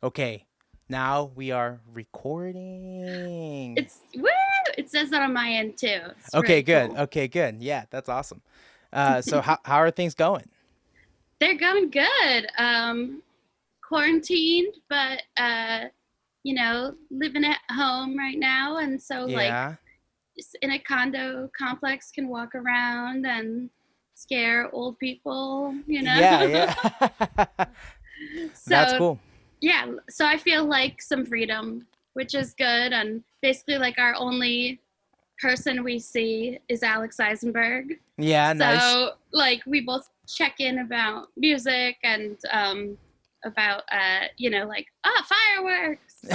Okay, now we are recording. It's woo! It says that on my end too. It's Okay, really good. cool. Okay, good. Yeah, that's awesome. So how are things going? They're going good. Quarantined, but living at home right now, and so like Yeah. just in a condo complex, can walk around and scare old people. Yeah, yeah. That's So cool. yeah, so I feel like some freedom, which is good, and basically like our only person we see is Alex Eisenberg. Yeah, nice. So like we both check in about music and about like fireworks.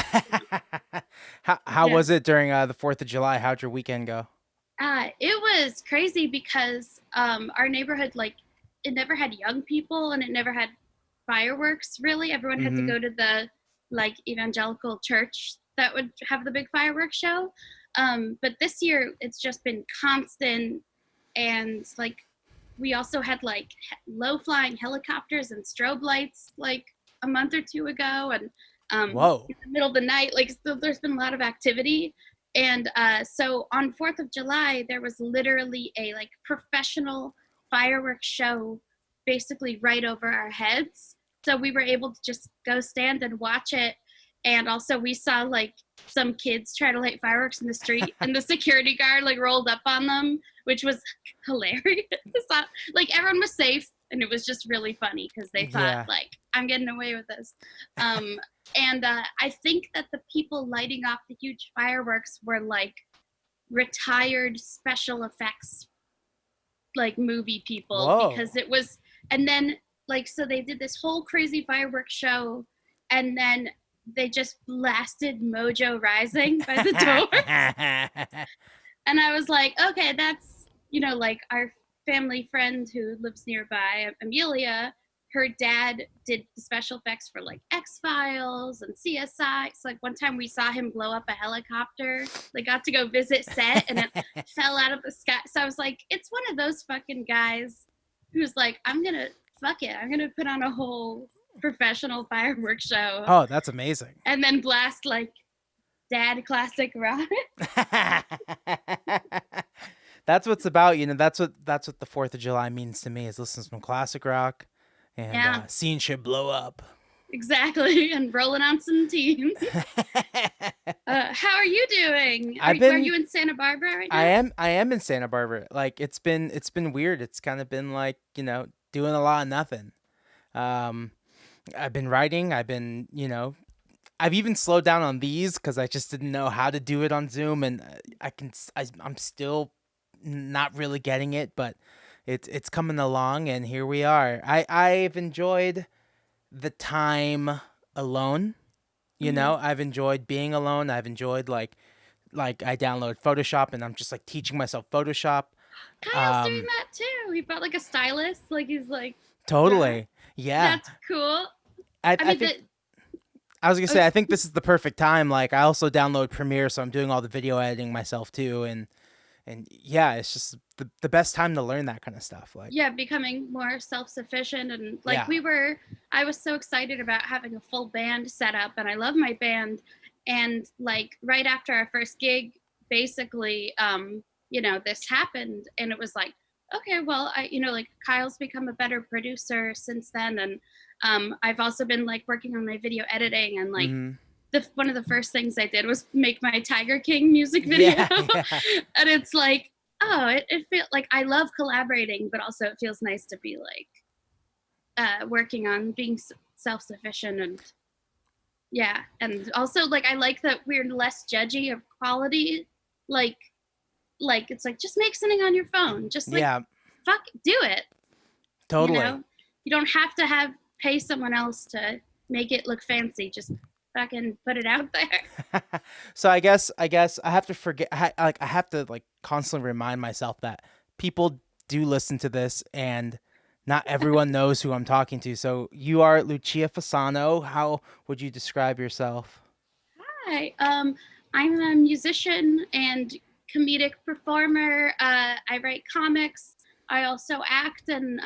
How Yeah. was it during the 4th of July? How'd your weekend go? It was crazy because our neighborhood, like, it never had young people and it never had fireworks really. Everyone had to Mm-hmm. go to the like evangelical church that would have the big fireworks show. But this year it's just been constant, and like we also had like low flying helicopters and strobe lights like a month or two ago, and Whoa. in the middle of the night, like, so there's been a lot of activity. And so on 4th of July there was literally a like professional fireworks show basically right over our heads, so we were able to just go stand and watch it. And also we saw like some kids try to light fireworks in the street, and the security guard like rolled up on them, which was hilarious. Like everyone was safe, and it was just really funny because they thought Yeah. like, I'm getting away with this. um, and I think that the people lighting off the huge fireworks were like retired special effects like movie people, Whoa. because it was. And then like, so they did this whole crazy fireworks show, and then they just blasted Mojo Rising by the doors. And I was like, okay, that's, like our family friend who lives nearby, Amelia. Her dad did the special effects for like X Files and CSI. So like one time we saw him blow up a helicopter. They got to go visit set, and it fell out of the sky. So I was like, it's one of those fucking guys who's like, I'm gonna fuck it. I'm gonna put on a whole professional fireworks show Oh, that's amazing. and then blast like dad classic rock. That's what's about, that's what the 4th of July means to me is listening to some classic rock and Yeah. seeing shit blow up. Exactly, and rolling on some teens. How are you doing? I've Are been you in Santa Barbara right I now? am I am in Santa Barbara. Like it's been weird. It's kind of been like, doing a lot of nothing. Um I've been writing, I've even slowed down on these cuz I just didn't know how to do it on Zoom, and I'm still not really getting it, but it's coming along and here we are. I've enjoyed the time alone. Mm-hmm. I've enjoyed being alone. I've enjoyed like I download Photoshop and I'm just like teaching myself Photoshop. Kyle's doing Um, that too. He bought like a stylus. Like he's like, yeah, totally. Yeah. that's cool. I I I mean, think I was gonna say I think this is the perfect time. Like I also download Premiere, so I'm doing all the video editing myself too, and yeah, it's just the best time to learn that kind of stuff. Like yeah, becoming more self-sufficient. And like yeah. I was so excited about having a full band set up, and I love my band. And like right after our first gig, basically, this happened, and it was like, okay, well, like Kyle's become a better producer since then. And I've also been like working on my video editing, and like Mm-hmm. one of the first things I did was make my Tiger King music video. Yeah. Yeah. And it's like, oh, it feels like I love collaborating, but also it feels nice to be like working on being self-sufficient. And yeah, and also like I like that we're less judgy of quality. like like it's like, just make something on your phone, just like Yeah. fuck do it. you Totally. know you don't have to have pay someone else to make it look fancy. Just fucking put it out there. So I guess I have to I have to like constantly remind myself that people do listen to this and not everyone knows who I'm talking to. So you are Lucia Fasano. How would you describe yourself? Hi, I'm a musician and comedic performer. I write comics. I also act, and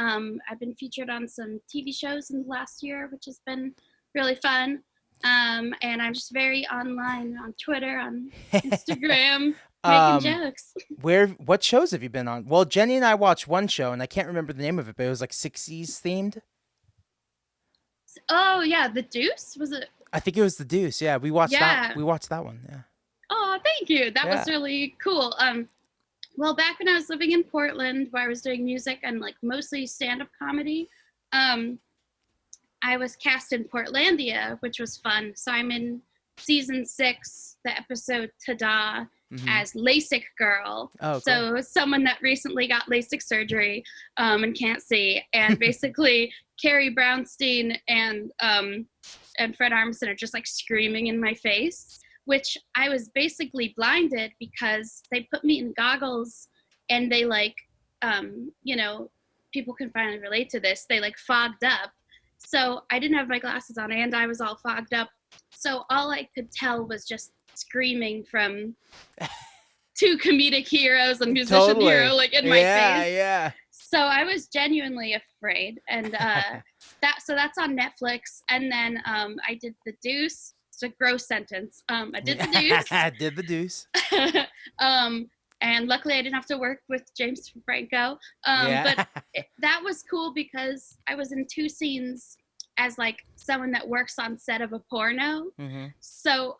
I've been featured on some TV shows in the last year, which has been really fun. And I'm just very online on Twitter, on Instagram, making um, jokes. what shows have you been on? Well, Jenny and I watched one show, and I can't remember the name of it, but it was like 60s themed. Oh yeah, the Deuce was it? I think it was The Deuce. Yeah, we watched that. Yeah. We watched that one. Yeah. Oh, thank you. That was Yeah. really cool. Well, back when I was living in Portland, where I was doing music and like mostly stand-up comedy, um, I was cast in Portlandia, which was fun. So I'm in season 6, the episode Tada, Mm-hmm. as LASIK girl. Oh, cool. So someone that recently got LASIK surgery and can't see, and basically Carrie Brownstein and Fred Armisen are just like screaming in my face, which I was basically blinded because they put me in goggles and they like, you know, people can finally relate to this. They like fogged up. So I didn't have my glasses on and I was all fogged up. So all I could tell was just screaming from two comedic heroes and musician hero Totally. like in my Yeah, face. yeah. So I was genuinely afraid. And that's on Netflix. And then I did The Deuce. It's a gross sentence. I did The Deuce. Did The Deuce. um, and luckily I didn't have to work with James Franco. But Yeah. that was cool because I was in 2 scenes as like someone that works on set of a porno. Mm-hmm. So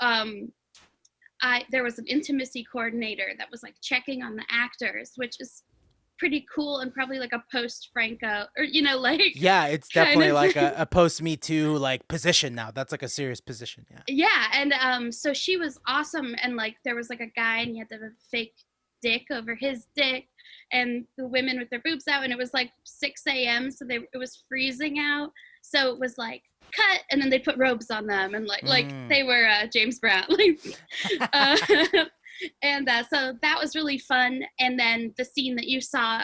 there was an intimacy coordinator that was like checking on the actors, which is pretty cool and probably like a post Franco or like Yeah, it's kind definitely of like a post Me Too like position now. That's like a serious position. Yeah. yeah. And so she was awesome, and like there was like a guy and he had to have a fake dick over his dick, and the women with their boobs out, and it was like 6 a.m. so it was freezing out, so it was like cut, and then they put robes on them and like they were James Brown like uh, and so that was really fun. And then the scene that you saw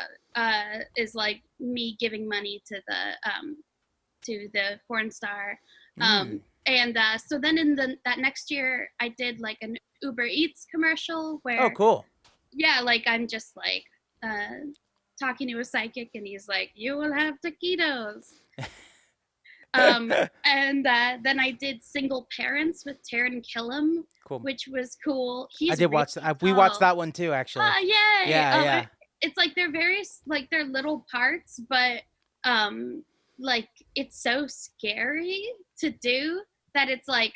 is like me giving money to the porn star. And so then in that next year I did like an Uber Eats commercial Oh, where cool. yeah, like I'm just like talking to a psychic and he's like, you will have taquitos. And then I did Single Parents with Taran Killam, Cool. which was cool. I He's did really watch that. We watched tall. that one too, actually. Oh, yay! Yeah, yeah. It's like they're very like they're little parts, but like it's so scary to do that it's like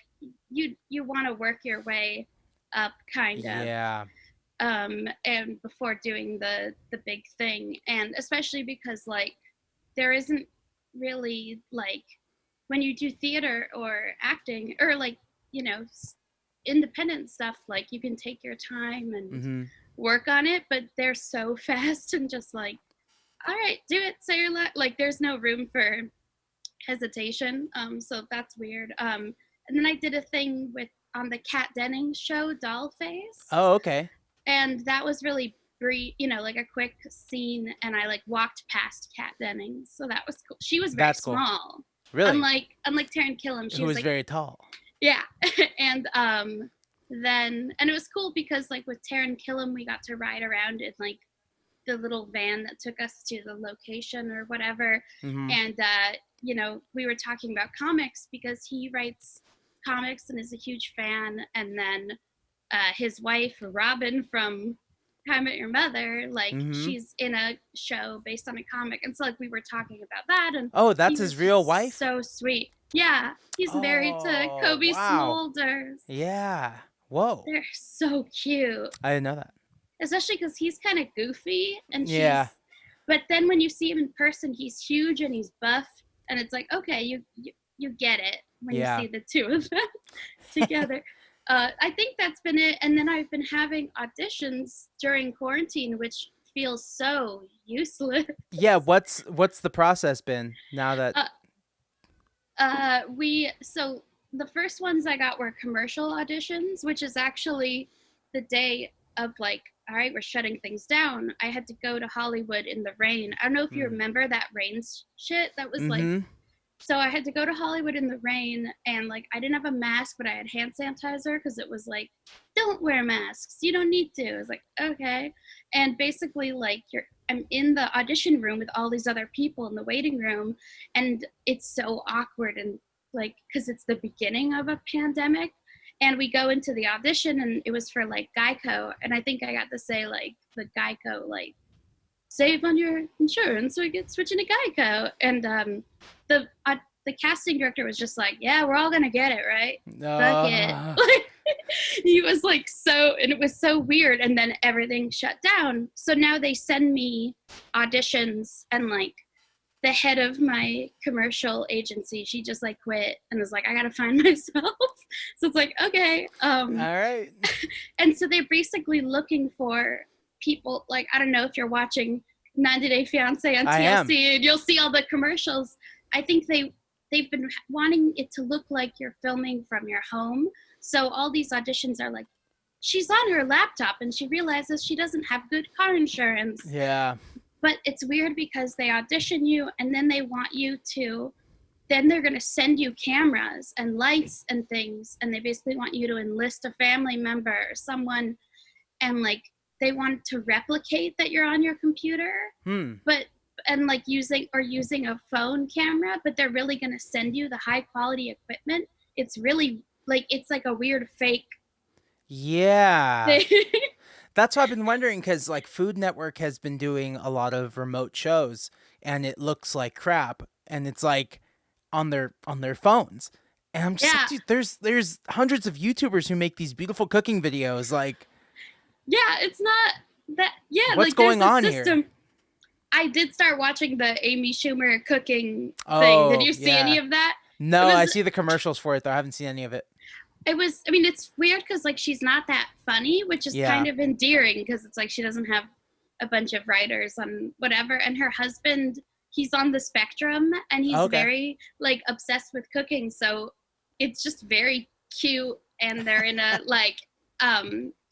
you want to work your way up, kind of. Yeah. And before doing the big thing, and especially because like there isn't really like when you do theater or acting or like independent stuff, like you can take your time and work on it, but they're so fast and just like, all right, do it, say your like there's no room for hesitation. So that's weird. And then I did a thing on the Kat Dennings show, Dollface. Oh, okay. And that was really brief, like a quick scene, and I like walked past Kat Dennings, so that was cool. She was very That's cool. small. Really? Unlike Taran Killam, she Who was like, very tall. yeah. And then it was cool because like with Taran Killam we got to ride around in like the little van that took us to the location or whatever. And we were talking about comics because he writes comics and is a huge fan. And then his wife Robin from How I Met Your Mother, like she's in a show based on a comic, and so like we were talking about that. And oh, that's his real wife. So sweet. Yeah, he's married to Kobe Smulders. Yeah. Whoa. They're so cute. I didn't know that. Especially because he's kind of goofy, and yeah. But then when you see him in person, he's huge and he's buff, and it's like, okay, you get it when you see the two of them together. I think that's been it. And then I've been having auditions during quarantine, which feels so useless. Yeah, what's the process been now that so the first ones I got were commercial auditions, which is actually the day of like, all right, we're shutting things down. I had to go to Hollywood in the rain. I don't know if you remember that rain shit that was like, so I had to go to Hollywood in the rain, and like I didn't have a mask, but I had hand sanitizer because it was like, don't wear masks, you don't need to. I was like, okay. And basically like I'm in the audition room with all these other people in the waiting room, and it's so awkward, and like, because it's the beginning of a pandemic. And we go into the audition, and it was for like Geico. And I think I got to say like the Geico, like, save on your insurance so we get switching to Geico. And the casting director was just like, yeah, we're all gonna get it, right? Fuck it. Uh, Like, he was like, so, and it was so weird. And then everything shut down. So now they send me auditions, and like the head of my commercial agency, she just like quit and was like, I gotta find myself. So it's like, okay. all right. And so they're basically looking for people, like, I don't know if you're watching 90 Day Fiance on I am. TLC, and you'll see all the commercials. I think they've been wanting it to look like you're filming from your home. So all these auditions are like, she's on her laptop and she realizes she doesn't have good car insurance. Yeah. But it's weird because they audition you, and then they want you to, then they're going to send you cameras and lights and things, and they basically want you to enlist a family member or someone, and like they want to replicate that you're on your computer, but and like using a phone camera, but they're really going to send you the high quality equipment. It's really like, it's like a weird fake Yeah. thing. That's what I've been wondering, because like Food Network has been doing a lot of remote shows, and it looks like crap, and it's like on their phones. And I'm just like, Yeah. dude, there's hundreds of YouTubers who make these beautiful cooking videos. Like, Yeah, it's not that, yeah, what's like there's going a on system. here? I did start watching the Amy Schumer cooking thing. Did Oh, you see any yeah. of that? It No, I was see the commercials for it though. I haven't seen any of it. I mean, it's weird because like she's not that funny, which is Yeah. kind of endearing because it's like she doesn't have a bunch of writers on whatever. And her husband, he's on the spectrum, and he's Okay. very like obsessed with cooking. So it's just very cute, and they're in a like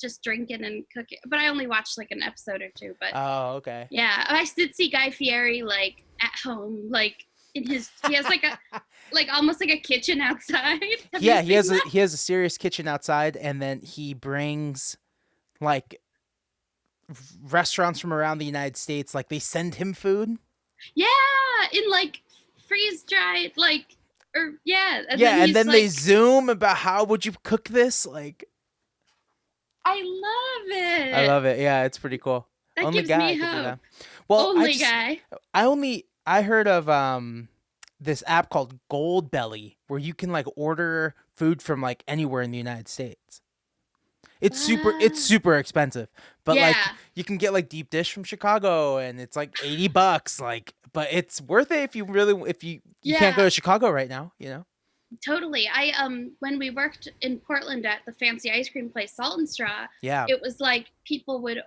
just drinking and cooking. But I only watched like an episode or two. But Oh, okay. yeah, I did see Guy Fieri like at home, like in his, he has like a, like almost like a kitchen outside. Have you Yeah, seen that? he has a serious kitchen outside, and then he brings like restaurants from around the United States, like they send him food. Yeah, in like freeze dried, like, or yeah, and then Yeah, and he's then they like, zoom about how would you cook this? Like, I love I it. love it. Yeah, it's pretty cool. That Only gives me guy could do hope. that. Well, Only guy. I heard of this app called Goldbelly, where you can like order food from like anywhere in the United States. It's Ah, super expensive, but like yeah, you can get like deep dish from Chicago, and it's like $80. Like, but it's worth it if you really, if you can't go yeah, to Chicago right now, you know. totally. I when we worked in Portland at the fancy ice cream place Salt and Straw, Yeah, it was like people would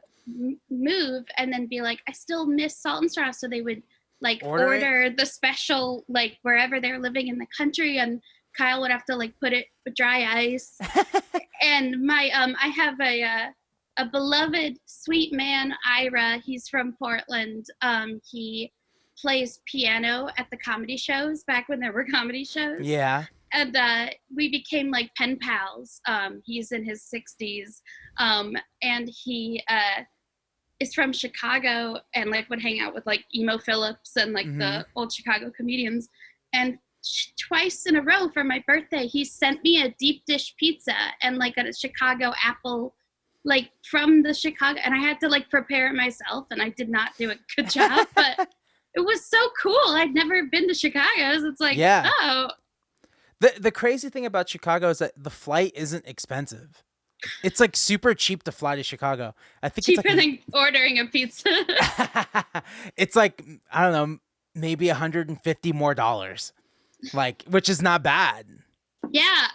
move and then be like, I still miss Salt and Straw, so they would like order it. order the special like wherever they're living in the country, and Kyle would have to like put it with dry ice. And my I have a beloved sweet man, Ira. He's from Portland. He plays piano at the comedy shows back when there were comedy shows, Yeah. and we became like pen pals. He's in his 60s, and he is from Chicago, and like would hang out with like Emo Phillips and like Mm-hmm. the old Chicago comedians. And twice in a row for my birthday, he sent me a deep dish pizza and like a Chicago apple, like from the Chicago, and I had to like prepare it myself, and I did not do a good job, but it was so cool. I'd never been to Chicago, so it's like, Yeah. oh, The crazy thing about Chicago is that the flight isn't expensive. It's like super cheap to fly to Chicago. I think it's cheaper than ordering a pizza. like it's like, I don't know, maybe $150 more, like, which is not bad Yeah,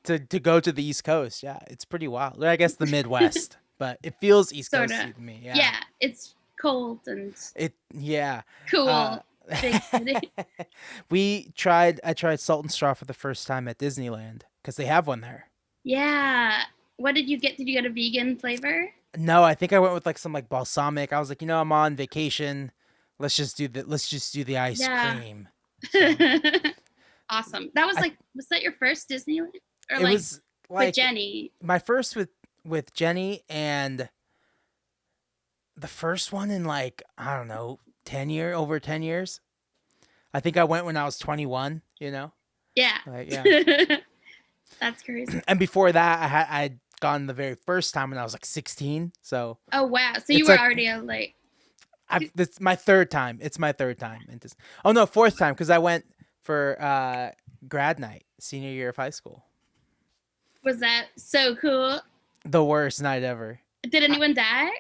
to go to the East Coast. Yeah, it's pretty wild. Or I guess the Midwest, but it feels East sort Coasty of. to me. Yeah. Yeah, it's cold and Yeah. Uh, cool. Big city. I tried Salt and Straw for the first time at Disneyland because they have one there. Yeah. What did you get? Did you get a vegan flavor? No, I think I went with like some like balsamic. I was like, I'm on vacation. Let's just do the ice Yeah. cream. So Awesome. That was I like, was that your first Disneyland? Or it like was with like Jenny? my first with Jenny, and the first one in like, I don't know, over 10 years. I think I went when I was 21, you know. Yeah. Like, yeah. That's crazy. And before that, I'd gone the very first time when I was like 16. So Oh wow. So you it's were like already like this my third time. It's my third time. And just, oh no, fourth time because I went for grad night, senior year of high school. was that so cool? The worst night ever. Did I, anyone die?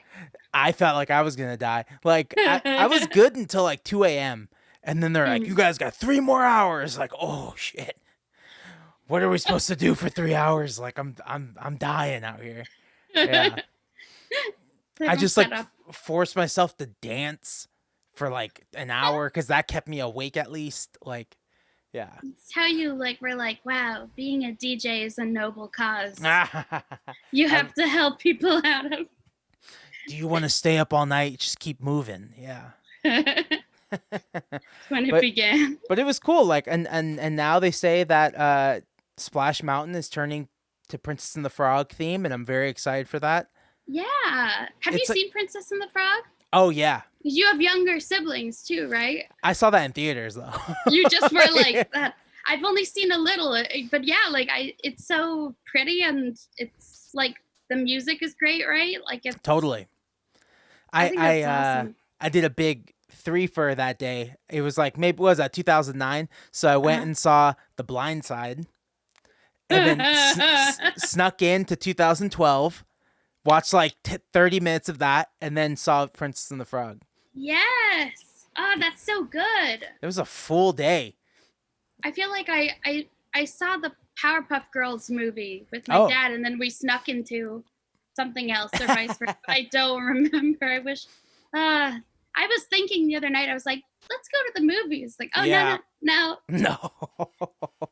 I felt like I was gonna die. Like I was good until like 2 a.m. And then they're like, "You Mm. guys got 3 more hours." Like, oh shit, what are we supposed to do for 3 hours? Like, I'm dying out here. Yeah, I Everyone's just set like up. forced myself to dance for like an hour because that kept me awake at least. Like, yeah. It's how you like were like, wow, being a DJ is a noble cause. You I'm, have to help people out of do you want to stay up all night? Just keep moving. Yeah. when it but began. but it was cool. Like, and now they say that Splash Mountain is turning to Princess and the Frog theme, and I'm very excited for that. Yeah. Have you It's like, seen Princess and the Frog? oh yeah, Because you have younger siblings too, right? I saw that in theaters though. You just were like that. I've only seen a little, but yeah, like it's so pretty and it's like the music is great, right? Like it's, Totally. I I think I that's uh awesome. I did a big three for that day. It was like maybe what was that 2009. So I went Uh-huh. and saw The Blind Side, and then snuck into 2012. Watched like 30 minutes of that, and then saw Princess and the Frog. Yes. Oh, that's so good. It was a full day. I feel like I saw the Powerpuff Girls movie with my Oh, dad, and then we snuck into something else or vice versa. I don't remember. I wish. Uh, I was thinking the other night. I was like, let's go to the movies. Like, oh no yeah. no no. No.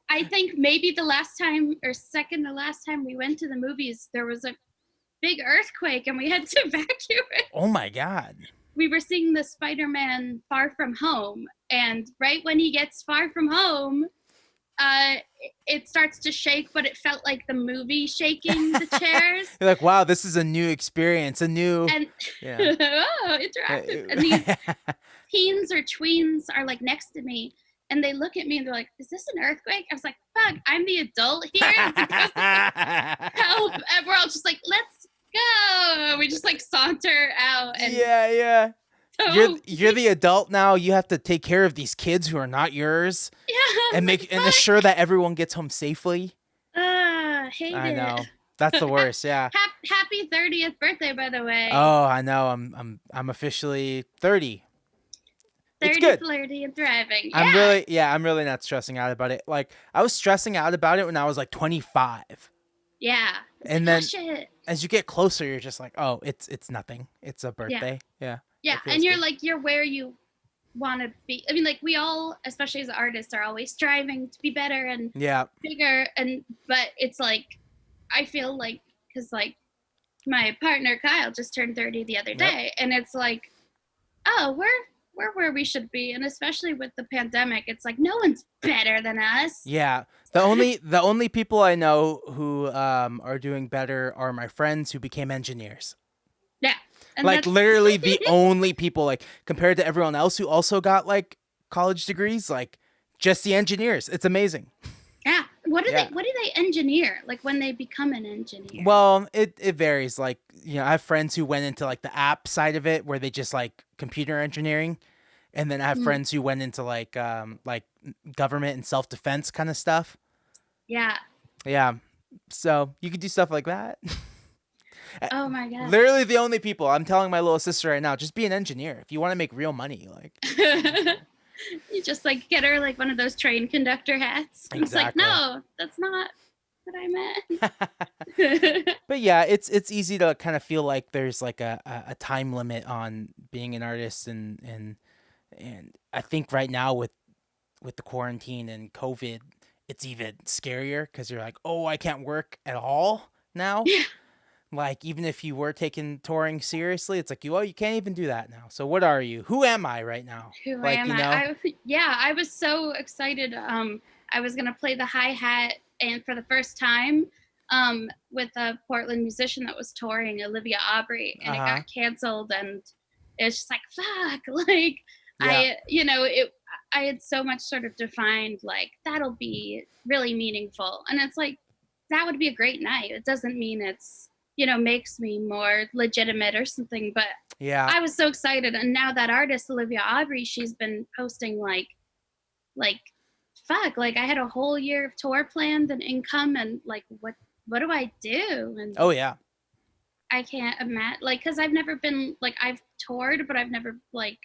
I think maybe the last time or second to last time we went to the movies, there was a big earthquake and we had to evacuate. Oh my god. We were seeing the Spider-Man Far From Home, and right when he gets far from home, uh, it starts to shake, but it felt like the movie shaking the chairs. You're like, wow, this is a new experience, a new, And yeah. oh, interactive. And these teens or tweens are like next to me, and they look at me and they're like, "Is this an earthquake?" I was like, "Fuck, I'm the adult here. It's supposed to help." And we're all just like, "Let's go." We just like saunter out, and Yeah, yeah. so You're the adult now. You have to take care of these kids who are not yours, yeah, I was and like, make and assure "Fuck." that everyone gets home safely. Hate I it. know. That's the worst. Yeah. Happy 30th birthday, by the way. Oh, I know. I'm officially 30. It's 30, good. flirty, and thriving. I'm Yeah, really yeah, I'm really not stressing out about it. Like I was stressing out about it when I was like 25. yeah. It's like, And oh then shit. as you get closer, you're just like, "Oh, it's nothing. It's a Yeah, birthday." Yeah. yeah. It And feels you're good. like, you're where you want to be. I mean, like, we all, especially as artists, are always striving to be better and Yeah. bigger. And, but it's like, I feel like, because like my partner Kyle just turned 30 the other Yep. day, and it's like, oh, we're where we should be. And especially with the pandemic, it's like, no one's better than us. Yeah. The only people I know who are doing better are my friends who became engineers. Yeah. And Like that's, literally the only people, like compared to everyone else who also got like college degrees, like just the engineers. It's amazing. yeah. Yeah. What do they engineer? Like when they become an engineer? Well, it varies. Like, I have friends who went into like the app side of it where they just like computer engineering, and then I have Mm, friends who went into like government and self-defense kind of stuff. yeah. Yeah. So, you could do stuff like that. Oh my god. Literally the only people. I'm telling my little sister right now, just be an engineer if you want to make real money, like. You just like get her like one of those train conductor hats. And it's like, Exactly. no, that's not what I meant. But yeah, it's easy to kind of feel like there's like a time limit on being an artist, and I think right now with the quarantine and COVID, it's even scarier because you're like, oh, I can't work at all now. Yeah. Like even if you were taking touring seriously, it's like you can't even do that now. So what are you? Who am I right now? Who Like am you I? know? Yeah, I was so excited. I was gonna play the hi hat and for the first time, with a Portland musician that was touring, Olivia Aubrey, and Uh it huh. got canceled, and it's just like fuck, like Yeah. it. I had so much sort of defined like that'll be really meaningful, and it's like that would be a great night. It doesn't mean it's, you know, makes me more legitimate or something, but Yeah. I was so excited. And now that artist Olivia Aubrey, she's been posting like fuck, like I had a whole year of tour planned and income, and like what do I do? And Oh yeah. I can't imagine, like, because I've never been like, I've toured, but I've never like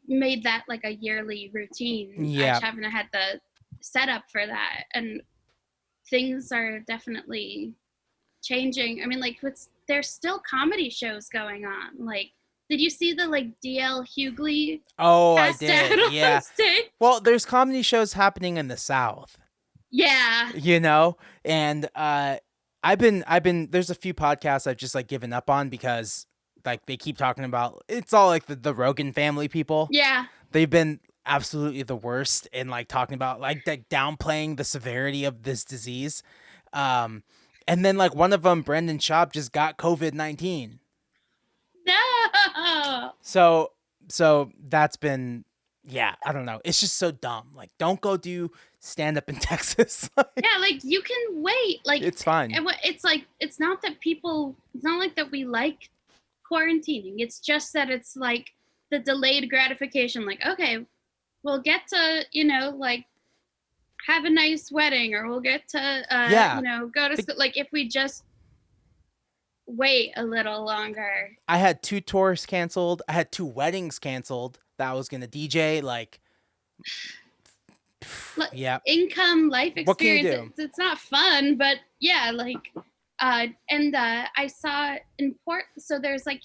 made that like a yearly routine. I Yeah. just haven't had the setup for that, and things are definitely changing. I mean, like, there's still comedy shows going on. Like, did you see the like DL Hughley Oh, I passed out did. on Yeah. stage? Well, there's comedy shows happening in the South, Yeah, you know, and I've been there's a few podcasts I've just like given up on because like they keep talking about it's all like the Rogan family people. yeah. They've been absolutely the worst in like talking about like downplaying the severity of this disease. Um, and then like one of them, Brendan Schaub, just got COVID-19. No. So that's been, yeah, I don't know. It's just so dumb. Like, don't go do stand up in Texas. Like, Yeah, like you can wait. Like it's fine. it's like it's not that people. It's not like that we like quarantining. It's just that it's like the delayed gratification. Like, okay, we'll get to, you know, like have a nice wedding, or we'll get to Yeah. you know, go to like if we just wait a little longer. I had 2 tours canceled. I had 2 weddings canceled that I was gonna DJ. Like, yeah. Income, life What can you experience. do? It's not fun, but yeah, like and I saw in so there's like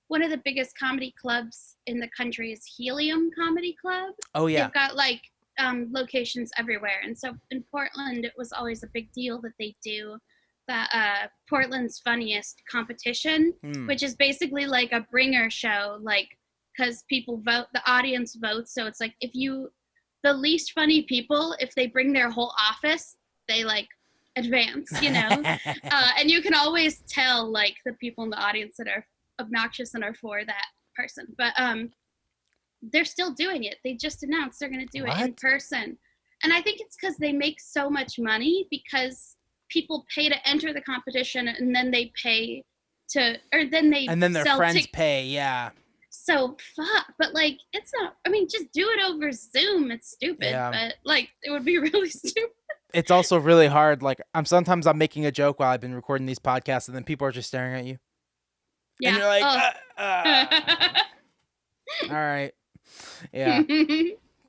one of the biggest comedy clubs in the country is Helium Comedy Club. Oh yeah. They've got like locations everywhere, and so in Portland it was always a big deal that they do the Portland's Funniest competition, which is basically like a bringer show, like because people vote, the audience votes, so it's like if you the least funny people, if they bring their whole office, they like advance, you know. And you can always tell like the people in the audience that are obnoxious and are for that person, but they're still doing it. They just announced they're going to do it in person, and I think it's because they make so much money because people pay to enter the competition, and then they pay to, or then they and then their sell friends pay. Yeah. So fuck, but like it's not. I mean, just do it over Zoom. It's stupid, Yeah. but like it would be really stupid. It's also really hard. Like sometimes I'm making a joke while I've been recording these podcasts, and then people are just staring at you. Yeah. And you're like, all right. Yeah.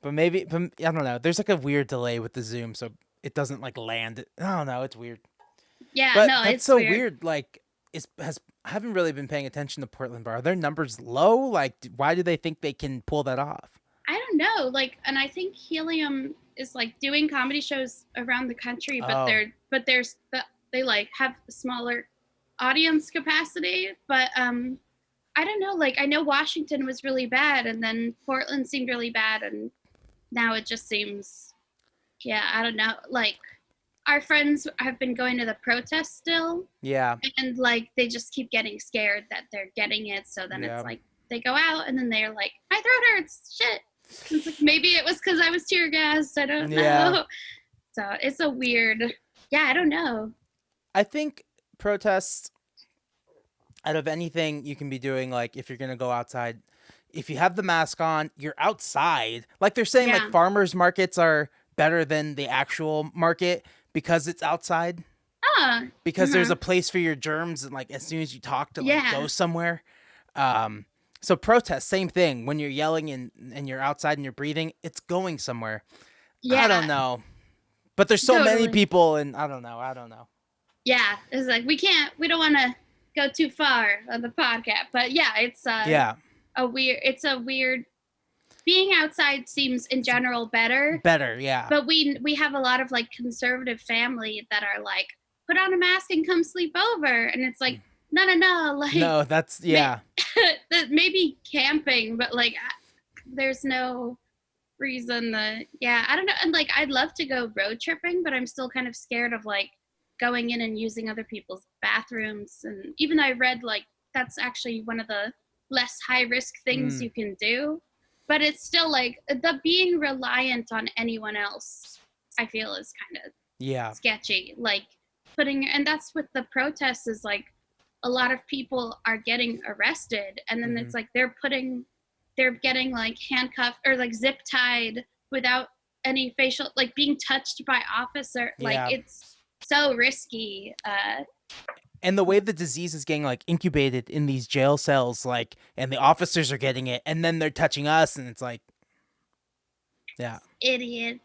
But maybe, I don't know. There's like a weird delay with the Zoom, so it doesn't like land. I don't know. It's weird. Yeah, But no, that's it's so weird. Like, I haven't really been paying attention to Portland Bar. Are their numbers low? Like, why do they think they can pull that off? I don't know. Like, and I think Helium is like doing comedy shows around the country, but Oh. they like have a smaller audience capacity. But I don't know. Like, I know Washington was really bad, and then Portland seemed really bad, and now it just seems, yeah, I don't know. Like, our friends have been going to the protests still. Yeah. And like they just keep getting scared that they're getting it. So then it's like they go out and then they're like, my throat hurts. Shit. It's like, maybe it was because I was tear gassed. I don't know. So it's a weird. Yeah, I don't know. I think protests, out of anything you can be doing, like if you're gonna go outside, if you have the mask on, you're outside. Like they're saying, like farmers markets are better than the actual market because it's outside. Because there's a place for your germs, and like as soon as you talk to like go somewhere. So protest, same thing. When you're yelling and you're outside and you're breathing, it's going somewhere. I don't know. But there's so many people, and I don't know. Yeah, it's like we don't want to go too far on the podcast, but yeah, it's a weird. Being outside seems in general better. Better, yeah. But we have a lot of like conservative family that are like, put on a mask and come sleep over, and it's like, no, like no, that's maybe camping, but like there's no reason that I don't know. And like I'd love to go road tripping, but I'm still kind of scared of like going in and using other people's bathrooms, and even though I read like that's actually one of the less high risk things you can do. but it's still like the being reliant on anyone else, I feel, is kind of Yeah. sketchy. Like putting, and that's what the protests is like. A lot of people are getting arrested, and then it's like they're getting like handcuffed or like zip tied without any facial, like being touched by officer. Like Yeah. it's so risky. And the way the disease is getting like incubated in these jail cells, like, and the officers are getting it, and then they're touching us, and it's like, yeah. Idiots.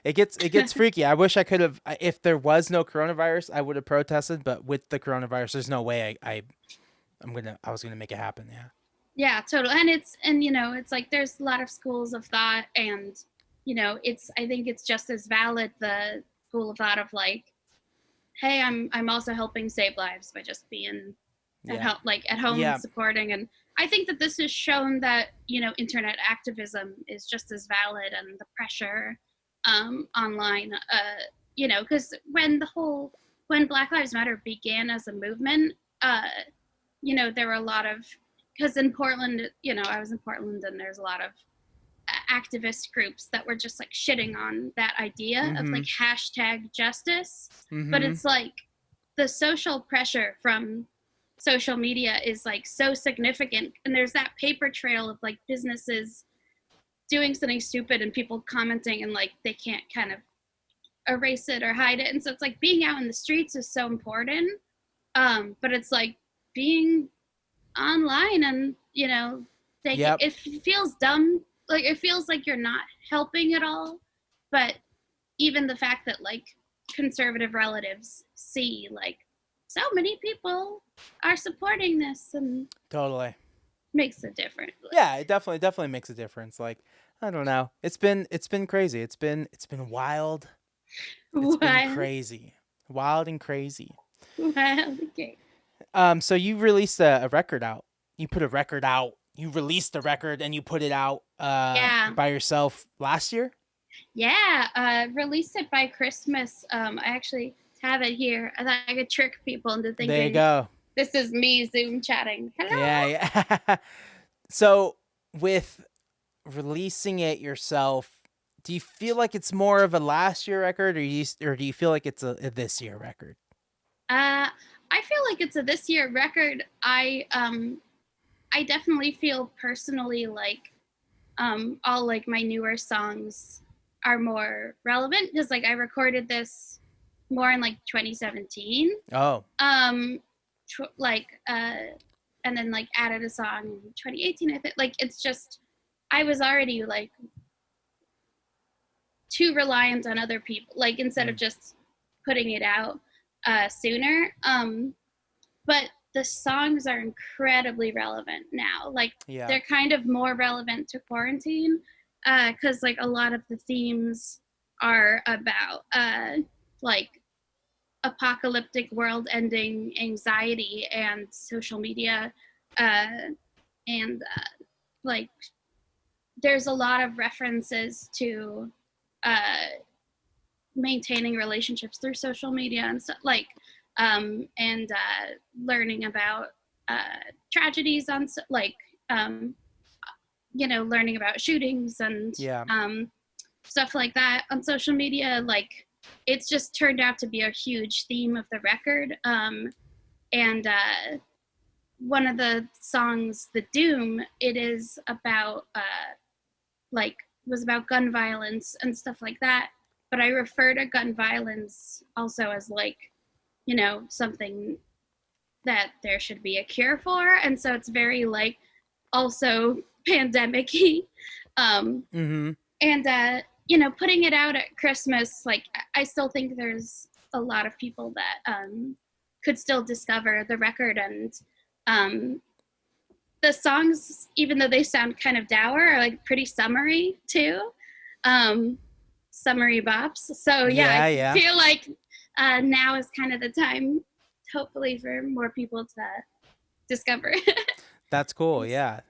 It, it gets freaky. I wish I could have. If there was no coronavirus, I would have protested. But with the coronavirus, there's no way I was gonna make it happen. Yeah. Yeah, totally. And it's like there's a lot of schools of thought, and I think it's just as valid, the school of thought of like, hey, I'm also helping save lives by just being Yeah. at home Yeah. supporting. And I think that this has shown that internet activism is just as valid, and the pressure online, because when Black Lives Matter began as a movement, there were a lot of, because in Portland, I was in Portland, and there's a lot of activist groups that were just like shitting on that idea of like hashtag justice. But it's like the social pressure from social media is like so significant, and there's that paper trail of like businesses doing something stupid and people commenting, and like they can't kind of erase it or hide it. And so it's like being out in the streets is so important, but it's like being online, and Yep. it feels dumb, like it feels like you're not helping at all. But even the fact that like conservative relatives see like so many people are supporting this, and Totally. makes a difference. Yeah, it definitely makes a difference. Like, I don't know. It's been crazy. It's been wild. It's been Wild. crazy. Wild and crazy. Wild. Okay. So you released a record out. You put a record out. You released a record and you put it out Yeah. by yourself last year? Yeah, released it by Christmas. I actually have it here. I thought I could trick people into There you thinking go. this is me Zoom chatting. Hello. Yeah. So with releasing it yourself, do you feel like it's more of a last year record, or do you feel like it's a this year record? I feel like it's a this year record. I definitely feel personally like all like my newer songs are more relevant, because like I recorded this more in like 2017. Oh. And then like added a song in 2018. I think like it's just, I was already like too reliant on other people, like instead of just putting it out sooner. But the songs are incredibly relevant now. Like Yeah. they're kind of more relevant to quarantine, because like a lot of the themes are about like apocalyptic world ending anxiety and social media, and like there's a lot of references to maintaining relationships through social media and stuff, like and learning about tragedies on like learning about shootings and Yeah. stuff like that on social media. Like it's just turned out to be a huge theme of the record. And one of the songs, The Doom, it is about like was about gun violence and stuff like that. But I refer to gun violence also as like, something that there should be a cure for. And so it's very like also pandemic-y. And putting it out at Christmas, like I still think there's a lot of people that could still discover the record. And the songs, even though they sound kind of dour, are like pretty summery too. Summery bops. So Yeah. I feel like now is kind of the time, hopefully, for more people to discover it. That's cool. Yeah.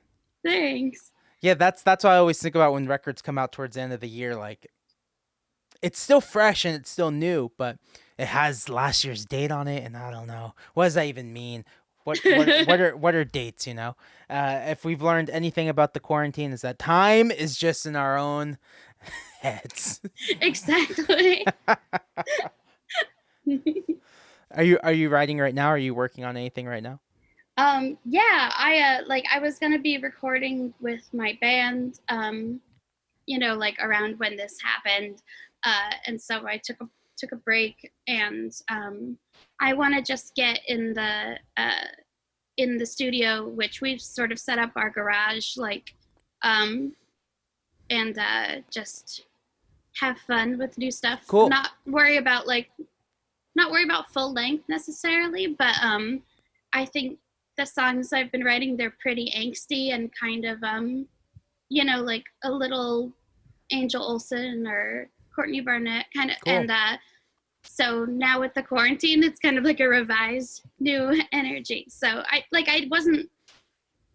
Thanks. Yeah, that's what I always think about when records come out towards the end of the year. Like, it's still fresh and it's still new, but it has last year's date on it, and I don't know, what does that even mean? What are dates? If we've learned anything about the quarantine, is that time is just in our own heads. Exactly. Are you writing right now? Are you working on anything right now? Yeah, I was gonna be recording with my band, like around when this happened, and so I took a break, and I want to just get in the studio, which we've sort of set up our garage, um, and just have fun with new stuff. Cool. Not worry about full length necessarily, but I think the songs I've been writing, they're pretty angsty and kind of like a little Angel Olsen or Courtney Barnett kind of, Cool. and so now with the quarantine, it's kind of like a revised new energy. So I wasn't,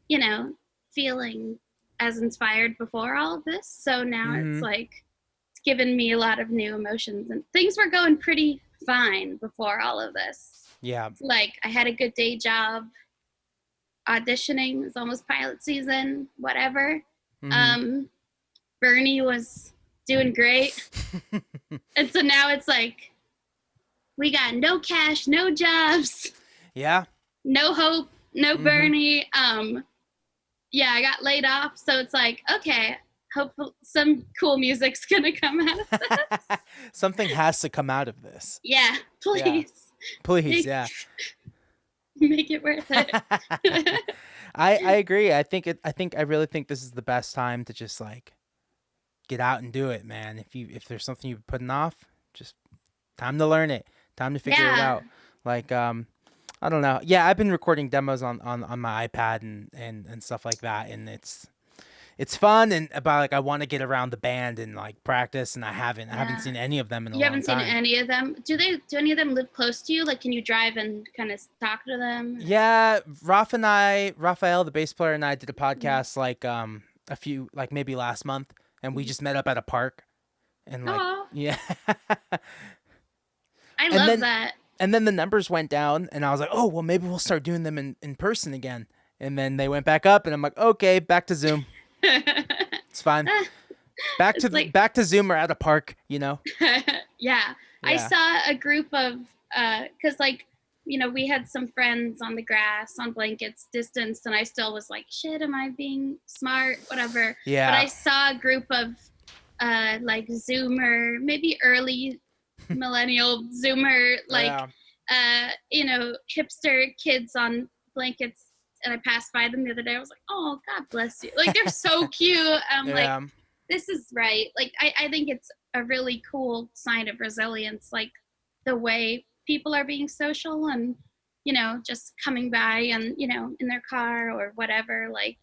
you know, feeling as inspired before all of this. So now Mm-hmm. it's given me a lot of new emotions, and things were going pretty fine before all of this. Yeah. Like I had a good day job, auditioning, it's almost pilot season, whatever. Mm-hmm. Um, Bernie was doing great. And so now it's like we got no cash, no jobs, Yeah. no hope, no Mm-hmm. Bernie. Yeah, I got laid off, so it's like, okay, hope some cool music's gonna come out of this. Something has to come out of this. Yeah, Yeah. please Please, make, yeah. make it worth it. I agree. I really think this is the best time to just like get out and do it, man. If there's something you've been putting off, just time to learn it. Time to figure it Yeah, out. Like I don't know. Yeah, I've been recording demos on my iPad and stuff like that, and it's fun and about like I want to get around the band and like practice, and I haven't yeah. seen any of them in a You long haven't seen time. any of them? Do any of them live close to you? Like, can you drive and kind of talk to them? Yeah, Raphael, the bass player, and I did a podcast like a few like maybe last month, and we just met up at a park and like Oh, yeah, I and love then that. and then the numbers went down, and I was like, oh well, maybe we'll start doing them in person again, and then they went back up, and I'm like, okay, back to Zoom, it's fine, It's like, back to Zoom or at a park. yeah. I Yeah, saw a group of, because we had some friends on the grass, on blankets, distanced, and I still was like, shit, am I being smart? Whatever. But yeah, I saw a group of, like Zoomer, maybe early millennial Zoomer, like, yeah, hipster kids on blankets. And I passed by them the other day. I was like, oh, God bless you. Like, they're so cute. I'm like, yeah. this is right. Like, I think it's a really cool sign of resilience, like the way people are being social and, just coming by and, in their car or whatever. Like,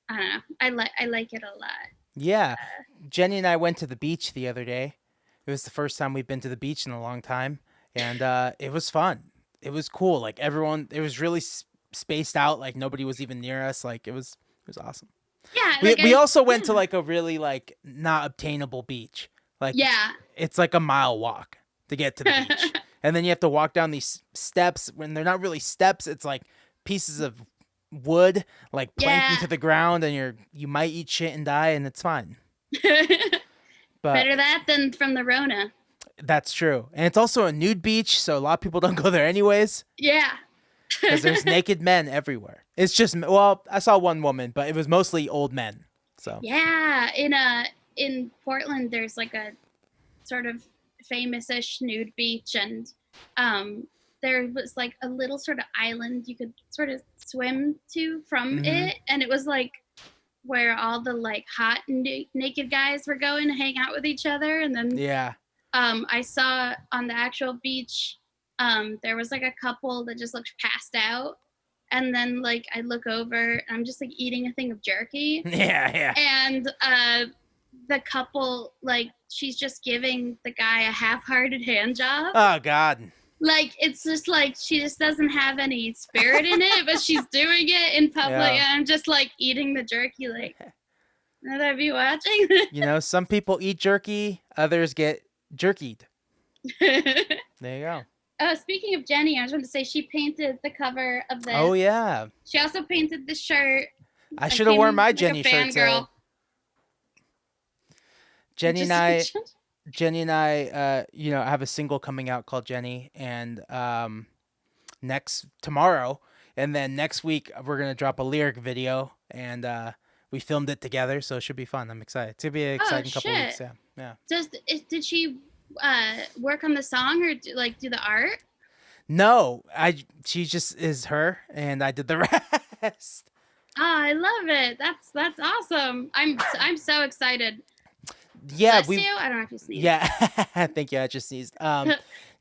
I don't know. I like it a lot. Yeah, Jenny and I went to the beach the other day. It was the first time we've been to the beach in a long time, and it was fun. It was cool. Like everyone, it was really spaced out. Like nobody was even near us. Like it was awesome. Yeah, We also went to yeah. like a really like not obtainable beach. Like Yeah. it's like a mile walk to get to the beach, and then you have to walk down these steps. When they're not really steps, it's like pieces of wood like planking Yeah. to the ground, and you might eat shit and die, and it's fine. But Better that than from the Rona. that's true. And it's also a nude beach, so a lot of people don't go there anyways Yeah. because there's naked men everywhere. It's just, well, I saw one woman, but it was mostly old men. So, Yeah. In Portland there's like a sort of famous-ish nude beach, and there was like a little sort of island you could sort of swim to from hmm, it, and it was like where all the like hot naked guys were going to hang out with each other. And then yeah. I saw on the actual beach, there was like a couple that just looked passed out, and then like I look over and I'm just like eating a thing of jerky, Yeah, yeah. and the couple, like, she's just giving the guy a half-hearted hand job. Oh, God. Like, it's just like she just doesn't have any spirit in it, but she's doing it in public, Yeah. and I'm just like eating the jerky, like, would I be watching? Some people eat jerky, others get jerkied. There you go. Speaking of Jenny, I was going to say she painted the cover of Oh this. yeah, She also painted the shirt. I I should have worn came my like a Jenny shirt fangirl. to Jenny and Just I. Jenny and I, have a single coming out called Jenny, and next tomorrow, and then next week we're gonna drop a lyric video, and we filmed it together, so it should be fun. I'm excited. It's gonna be an oh exciting couple weeks. shit! Yeah, yeah. Did she work on the song or do the art? No, she just is her, and I did the rest. Oh, I love it. That's awesome. I'm so excited. Yeah, Bless you. I don't know if you sneezed. yeah. Thank you. I just sneezed.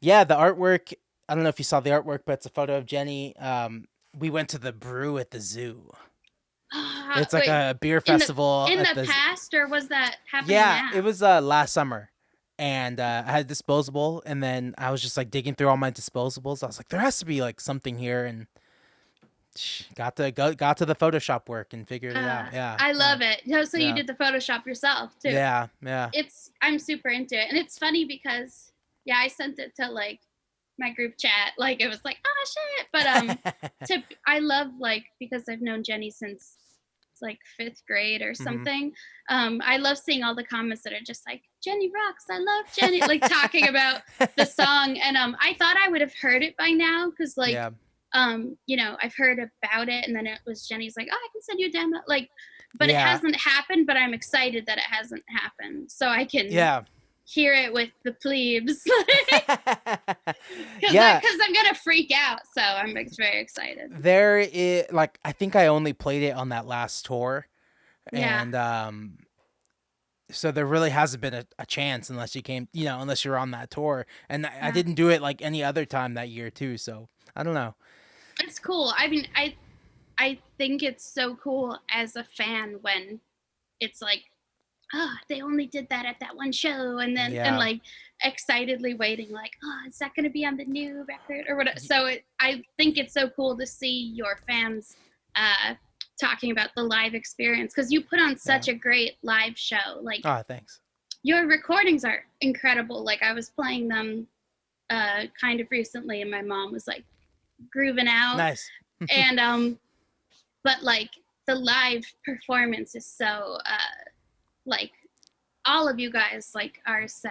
Yeah, the artwork. I don't know if you saw the artwork, but it's a photo of Jenny. We went to the brew at the zoo. It's like Wait, a beer in the festival in at the the. past, or was that happening Yeah, it now? was last summer, and I had disposable, and then I was just like digging through all my disposables. I was like, there has to be like something here, and got to the Photoshop work and figured it out. Yeah, I yeah, love it. Oh, so you yeah, did the Photoshop yourself too. yeah, yeah. I'm super into it, and it's funny because yeah, I sent it to like my group chat. Like it was like, oh shit. But I love like because I've known Jenny since like fifth grade or Hmm. something. I love seeing all the comments that are just like Jenny rocks. I love Jenny, like talking about the song. And I thought I would have heard it by now because like Yeah, I've heard about it, and then it was Jenny's like, oh, I can send you a demo, like, but it yeah, hasn't happened. But I'm excited that it hasn't happened, so I can yeah. hear it with the plebes, Yeah, because I'm gonna freak out. So I'm very excited. there is like I think I only played it on that last tour, Yeah, and so there really hasn't been a chance unless you came, unless you're on that tour, and I yeah, didn't do it like any other time that year too. So I don't know. it's cool. I mean, I think it's so cool as a fan when it's like, oh, they only did that at that one show, and then and Yeah, like excitedly waiting, like, oh, is that going to be on the new record or whatever? Y- So I think it's so cool to see your fans uh, talking about the live experience because you put on yeah. such a great live show. Like Oh, thanks. your recordings are incredible. Like I was playing them kind of recently, and my mom was like grooving out, Nice. and but like the live performance is so like all of you guys like are so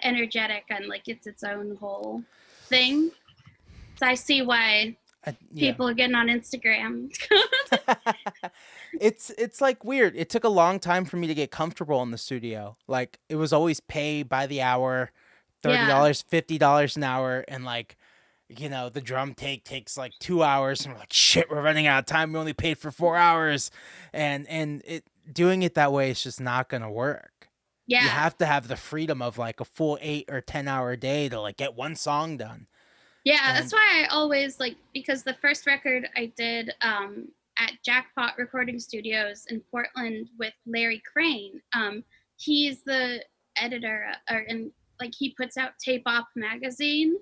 energetic, and like it's its own whole thing. So I see why Yeah. people are getting on Instagram. It's like weird. It took a long time for me to get comfortable in the studio. Like it was always pay by the hour, thirty Yeah, dollars, $50 an hour, and like the drum take takes like 2 hours, and we're like, shit, we're running out of time. We only paid for 4 hours, and it doing it that way is just not gonna work. You yeah, have to have the freedom of like a full 8 or 10 hour day to like get one song done. yeah. That's And why I always like because the first record I did at Jackpot Recording Studios in Portland with Larry Crane. He's the editor, or and like he puts out Tape Op magazine,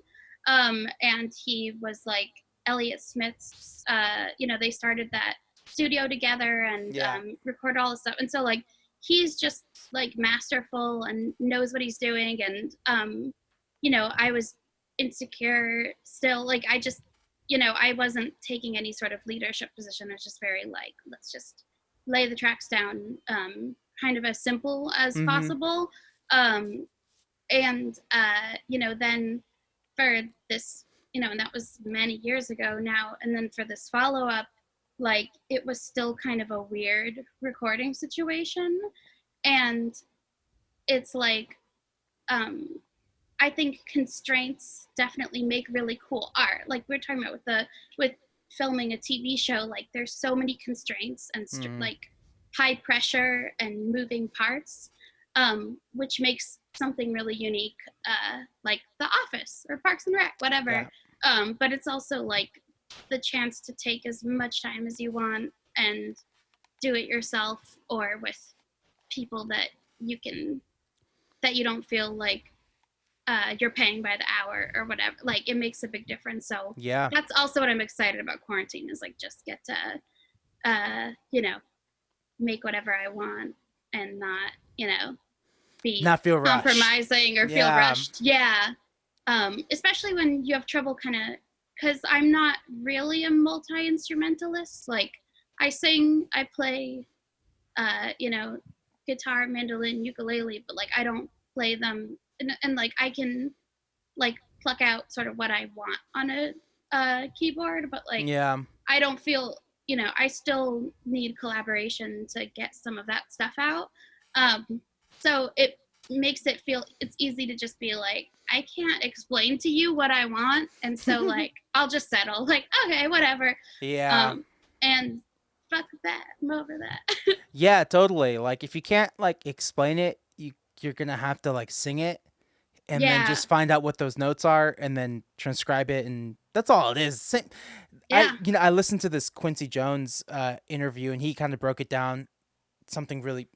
and he was like Elliott Smith's. They started that studio together and yeah, record all this stuff, and so like he's just like masterful and knows what he's doing, and I was insecure still, like I just I wasn't taking any sort of leadership position. I was just very like, let's just lay the tracks down, kind of as simple as mm-hmm, possible. Um, and then for this, and that was many years ago now. And then for this follow up, like it was still kind of a weird recording situation, and it's like, um, I think constraints definitely make really cool art. Like we're talking about with filming a TV show, like there's so many constraints and mm-hmm, like high pressure and moving parts, which makes something really unique, like The Office or Parks and Rec, whatever. yeah, But it's also like the chance to take as much time as you want and do it yourself or with people you can that you don't feel like you're paying by the hour or whatever. Like it makes a big difference. So yeah. that's also what I'm excited about quarantine is like just get to make whatever I want and not be Not feel rushed. compromising or feel Yeah, rushed. Yeah. especially when you have trouble kind of, because I'm not really a multi-instrumentalist. Like I sing, I play, you know, guitar, mandolin, ukulele, but like I don't play them, and like I can like pluck out sort of what I want on a keyboard, but like Yeah. I don't feel, you know, I still need collaboration to get some of that stuff out. So it makes it feel it's easy to just be like, I can't explain to you what I want, and so like I'll just settle, like okay, whatever, Yeah. um, and fuck that, I'm over that. Yeah, totally. Like if you can't like explain it, you're gonna have to like sing it and then Yeah, just find out what those notes are and then transcribe it, and that's all it is. yeah, I listened to this Quincy Jones interview, and he kind of broke it down something really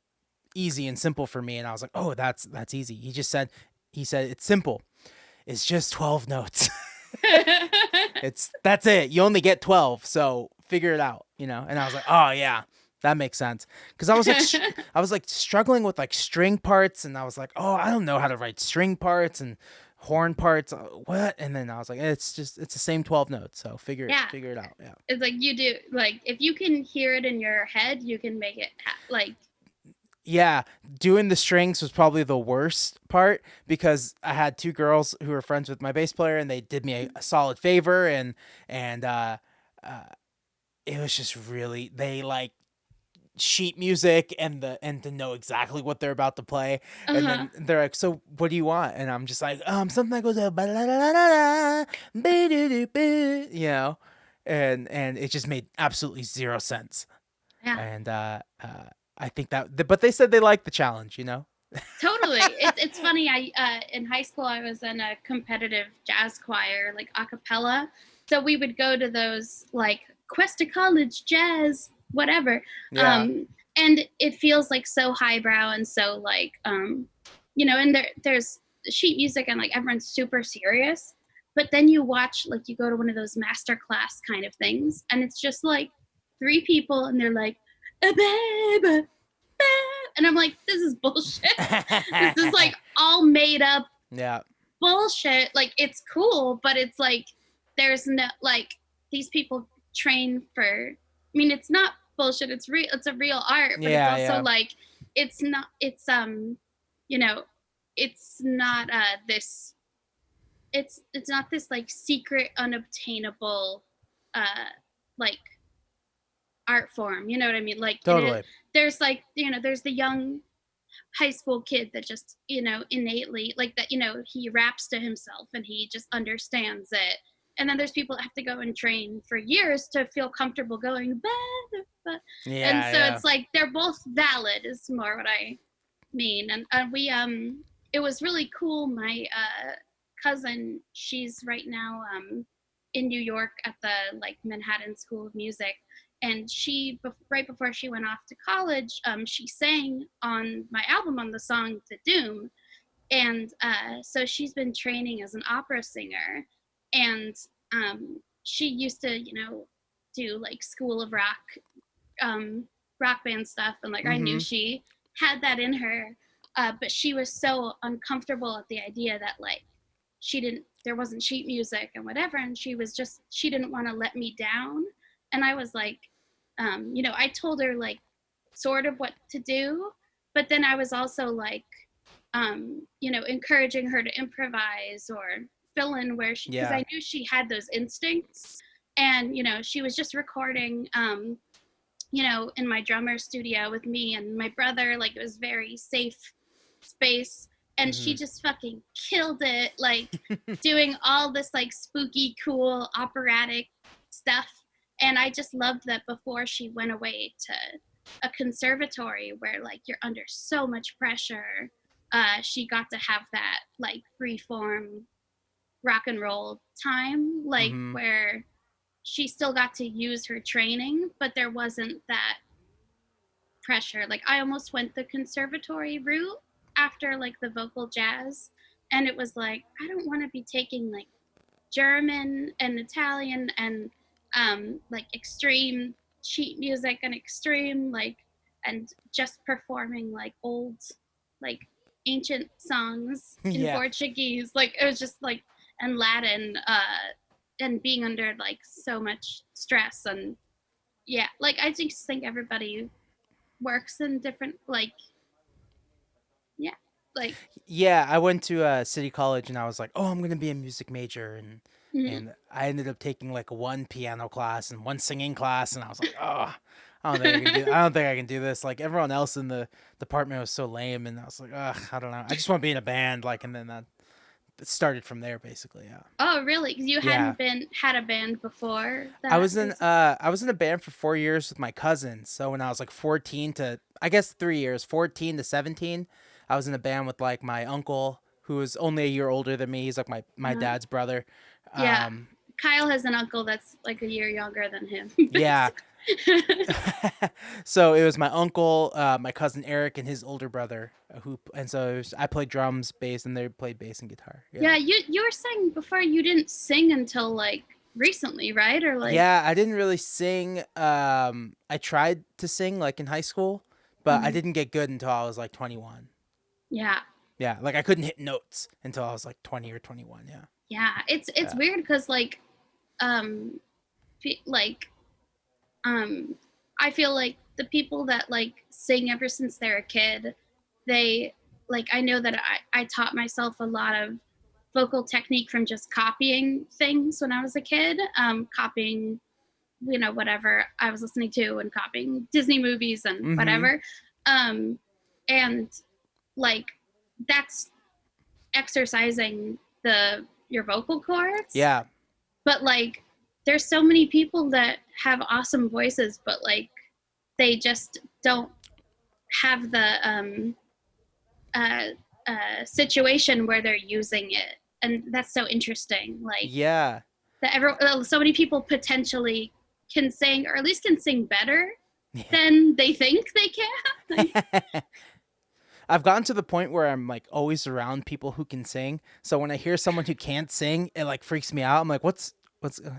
easy and simple for me, and I was like, oh, that's easy. He said it's simple. It's just 12 notes. That's it. You only get 12, so figure it out, And I was like, oh yeah, that makes sense. Because I was like struggling with like string parts, and I was like, oh, I don't know how to write string parts and horn parts. What? And then I was like, it's the same 12 notes, so yeah. figure it out. Yeah. It's like you do, like if you can hear it in your head, you can make it like Yeah, doing the strings was probably the worst part because I had two girls who were friends with my bass player, and they did me a solid favor, and uh, it was just really, they like sheet music and to know exactly what they're about to play, and uh-huh. then they're like, so what do you want? And I'm just like, something that goes and it just made absolutely zero sense. Yeah. And I think but they said they liked the challenge. Totally. It's funny. I in high school I was in a competitive jazz choir, like a cappella. So we would go to those like Cuesta College jazz, whatever. Yeah. Um, and it feels like so highbrow and so like and there's sheet music and like everyone's super serious. But then you watch, like you go to one of those master class kind of things, and it's just like three people and they're like, a babe, and I'm like, this is bullshit. This is like all made up Yeah. bullshit. Like it's cool, but it's like there's no like these people train for. I mean, it's not bullshit. It's real. It's a real art, but it's Yeah. also Yeah. like it's not. You know, it's not this. It's not this like secret, unobtainable, uh, like art form. You know what I mean? Like it is. Totally. There's like there's the young high school kid that just innately like that, he raps to himself and he just understands it, and then there's people that have to go and train for years to feel comfortable going bah, bah. And Yeah. so Yeah. it's like they're both valid is more what I mean. And we it was really cool. My cousin, she's right now in New York at the like Manhattan School of Music, and she right before she went off to college, she sang on my album on the song "The Doom," and so she's been training as an opera singer, and she used to do like School of Rock rock band stuff, and like I knew Mm-hmm. she had that in her, but she was so uncomfortable at the idea that like she didn't there wasn't sheet music and whatever, and she didn't want to let me down. And I was like, I told her like sort of what to do, but then I was also like encouraging her to improvise or fill in where she, because Yeah. I knew she had those instincts. And she was just recording in my drummer studio with me and my brother. Like it was very safe space, and she Mm-hmm. just fucking killed it, like doing all this like spooky cool operatic stuff. And I just loved that before she went away to a conservatory where like you're under so much pressure, she got to have that like free form rock and roll time, like Mm-hmm. where she still got to use her training, but there wasn't that pressure. Like I almost went the conservatory route after like the vocal jazz, and it was like I don't want to be taking like German and Italian and like extreme sheet music and extreme like and just performing like old like ancient songs in Yeah. Portuguese. Like it was just like and Latin, and being under like so much stress. And yeah, like I just think everybody works in different, like, yeah, like, Yeah, I went to City College and I was like, "Oh, I'm gonna be a music major," mhm. and I ended up taking like one piano class and one singing class, and I was like, "Oh, I don't think I can do. I don't think I can do this." Like everyone else in the department was so lame, and I was like, "Ugh, I don't know. I just want to be in a band." Like, and then that it started from there, basically. Yeah. Oh, really? 'Cause you Yeah. hadn't been had a band before I that, was in basically? a band for 4 years with my cousins. So when I was like 14 to I guess 3 years, 14 to 17, I was in a band with like my uncle who was only a year older than me. He's like my Uh, dad's brother. yeah. Um, Kyle has an uncle that's like a year younger than him, yeah. basically. So it was my uncle, my cousin Eric, and his older brother and so I played drums, bass, and they played bass and guitar. Yeah. Yeah, you were saying before you didn't sing until like recently, right? Or like, Yeah, I didn't really sing. I tried to sing like in high school, but I mhm. didn't get good until I was like 21. Yeah. Yeah, like I couldn't hit notes until I was like 20 or 21. Yeah. Yeah, it's Yeah. weird because like, um like, um I feel like the people that like sing ever since they're a kid, they, like, I know that I taught myself a lot of vocal technique from just copying things when I was a kid, copying, whatever I was listening to and copying Disney movies and Mm-hmm. whatever. Um, and like, that's exercising your vocal cords. Yeah. But like, there's so many people that have awesome voices, but like, they just don't have the uh, situation where they're using it, and that's so interesting. Like Yeah. so many people potentially can sing, or at least can sing better Yeah. than they think they can. Like, I've gotten to the point where I'm like always around people who can sing. So when I hear someone who can't sing, it like freaks me out. I'm like, what's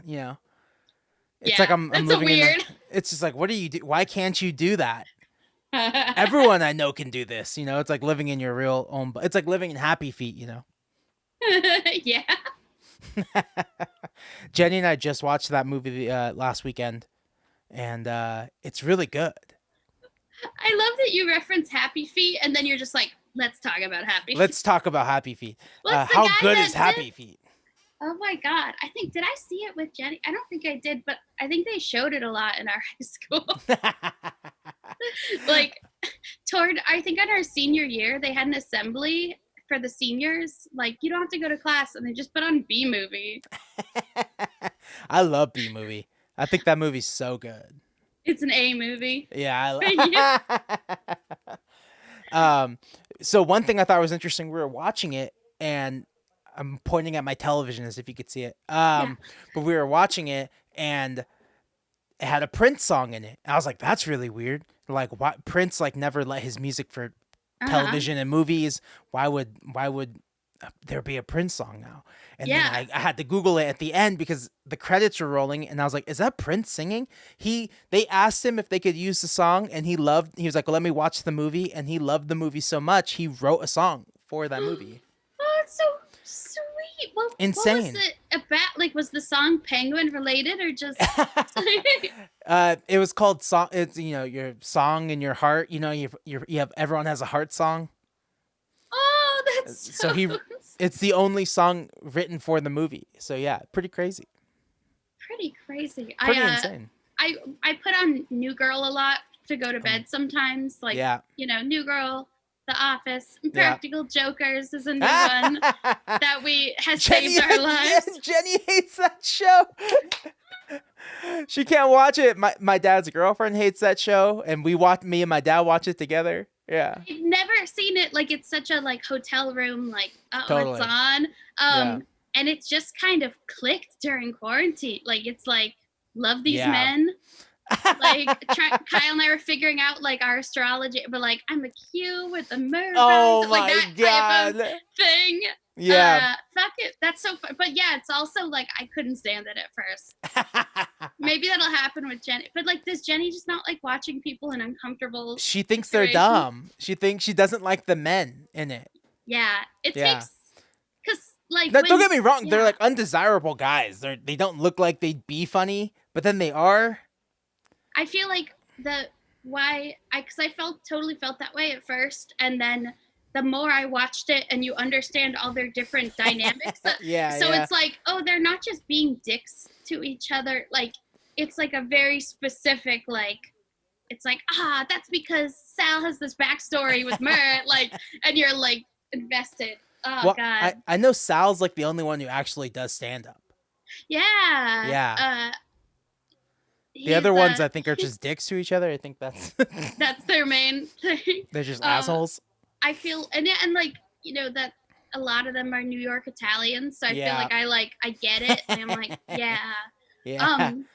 you know? It's like yeah, I'm that's a living in a. weird. It's just like, what do you do? Why can't you do that? Everyone I know can do this. It's like living in your real own. It's like living in Happy Feet. Yeah, Jenny and I just watched that movie last weekend, and it's really good. I love that you reference Happy Feet and then you're just like, let's talk about Happy Feet. Let's talk about Happy Feet. What's the How guy good is that did? Happy Feet? Oh my god! I think, did I see it with Jenny? I don't think I did, but I think they showed it a lot in our high school. Like, I think in our senior year, they had an assembly for the seniors. Like, you don't have to go to class, and they just put on B movie. I love B movie. I think that movie's so good. It's an A movie. Yeah. Yeah. Um. So one thing I thought was interesting, we were watching it, and I'm pointing at my television as if you could see it. Yeah. But we were watching it, and it had a Prince song in it. I was like, that's really weird. Like, why Prince like never let his music for Uh huh. television and movies? Why would there be a Prince song now? And then Yeah. I had to Google it at the end because the credits were rolling, and I was like, is that Prince singing? They asked him if they could use the song, and he was like, well, let me watch the movie, and he loved the movie so much he wrote a song for that movie. Oh, it's so sweet. What was Insane. it about? Like, was the song Penguin related or just? It was called song. It's your song in your heart. You have everyone has a heart song. Oh, that's So so it's the only song written for the movie. So yeah, pretty crazy, pretty crazy. pretty insane. I put on New Girl a lot to go to Um, bed sometimes. Like, yeah, New Girl, The Office, yeah. Practical Jokers is a new one that has saved our lives. Jenny hates that show. She can't watch it. My dad's girlfriend hates that show, and me and my dad watch it together. Yeah, I've never seen it. Like, it's such a like hotel room. Like, oh, it's totally. on. Yeah, And it's just kind of clicked during quarantine. Like, it's like, love these yeah. men. Like, Kyle and I were figuring out like our astrology, but like, I'm a Q with the moon rising, Oh like my that type of god. thing. Yeah. Fuck it, that's so fun. But yeah, it's also like I couldn't stand it at first. Maybe that'll happen with Jenny, but like, does Jenny just not like watching people in uncomfortable She thinks they're situations? dumb. She thinks she doesn't like the men in it. Yeah, it Yeah. takes, because like Don't when get me wrong, they're yeah, like undesirable guys. They don't look like they'd be funny, but then they are. I feel like the why I because I felt totally felt that way at first, and then the more I watched it and you understand all their different dynamics, Yeah, so yeah. it's like, oh, they're not just being dicks to each other. Like it's like a very specific like. It's like that's because Sal has this backstory with Mert, like, and you're like invested. Oh Well, God, I know Sal's like the only one who actually does stand up. yeah. Yeah. The He's other ones I think are just dicks to each other. I think that's that's their main thing. they're just Uh, assholes. I feel and like that a lot of them are New York Italians, so I feel Yeah. like I get it. And I'm like, yeah. Yeah. Um,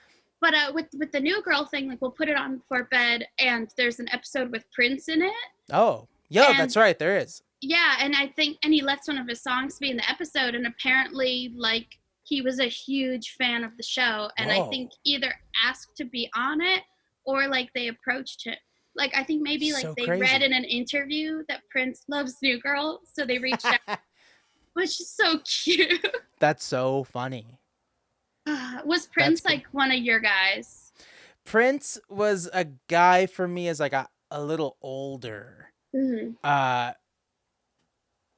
but with the new girl thing, like we'll put it on before bed, and there's an episode with Prince in it, Oh, yo, and that's right. There is. yeah, and I think and he lets one of his songs be in the episode, and apparently like he was a huge fan of the show, and I Whoa. think either asked to be on it or like they approached him. Like I think maybe like So they read crazy. in an interview that Prince loves New Girl, so they reached out, which is so cute. That's so funny. Was That's Prince cool. like one of your guys? Prince was a guy for me as I got a little older. Mm-hmm. Uh,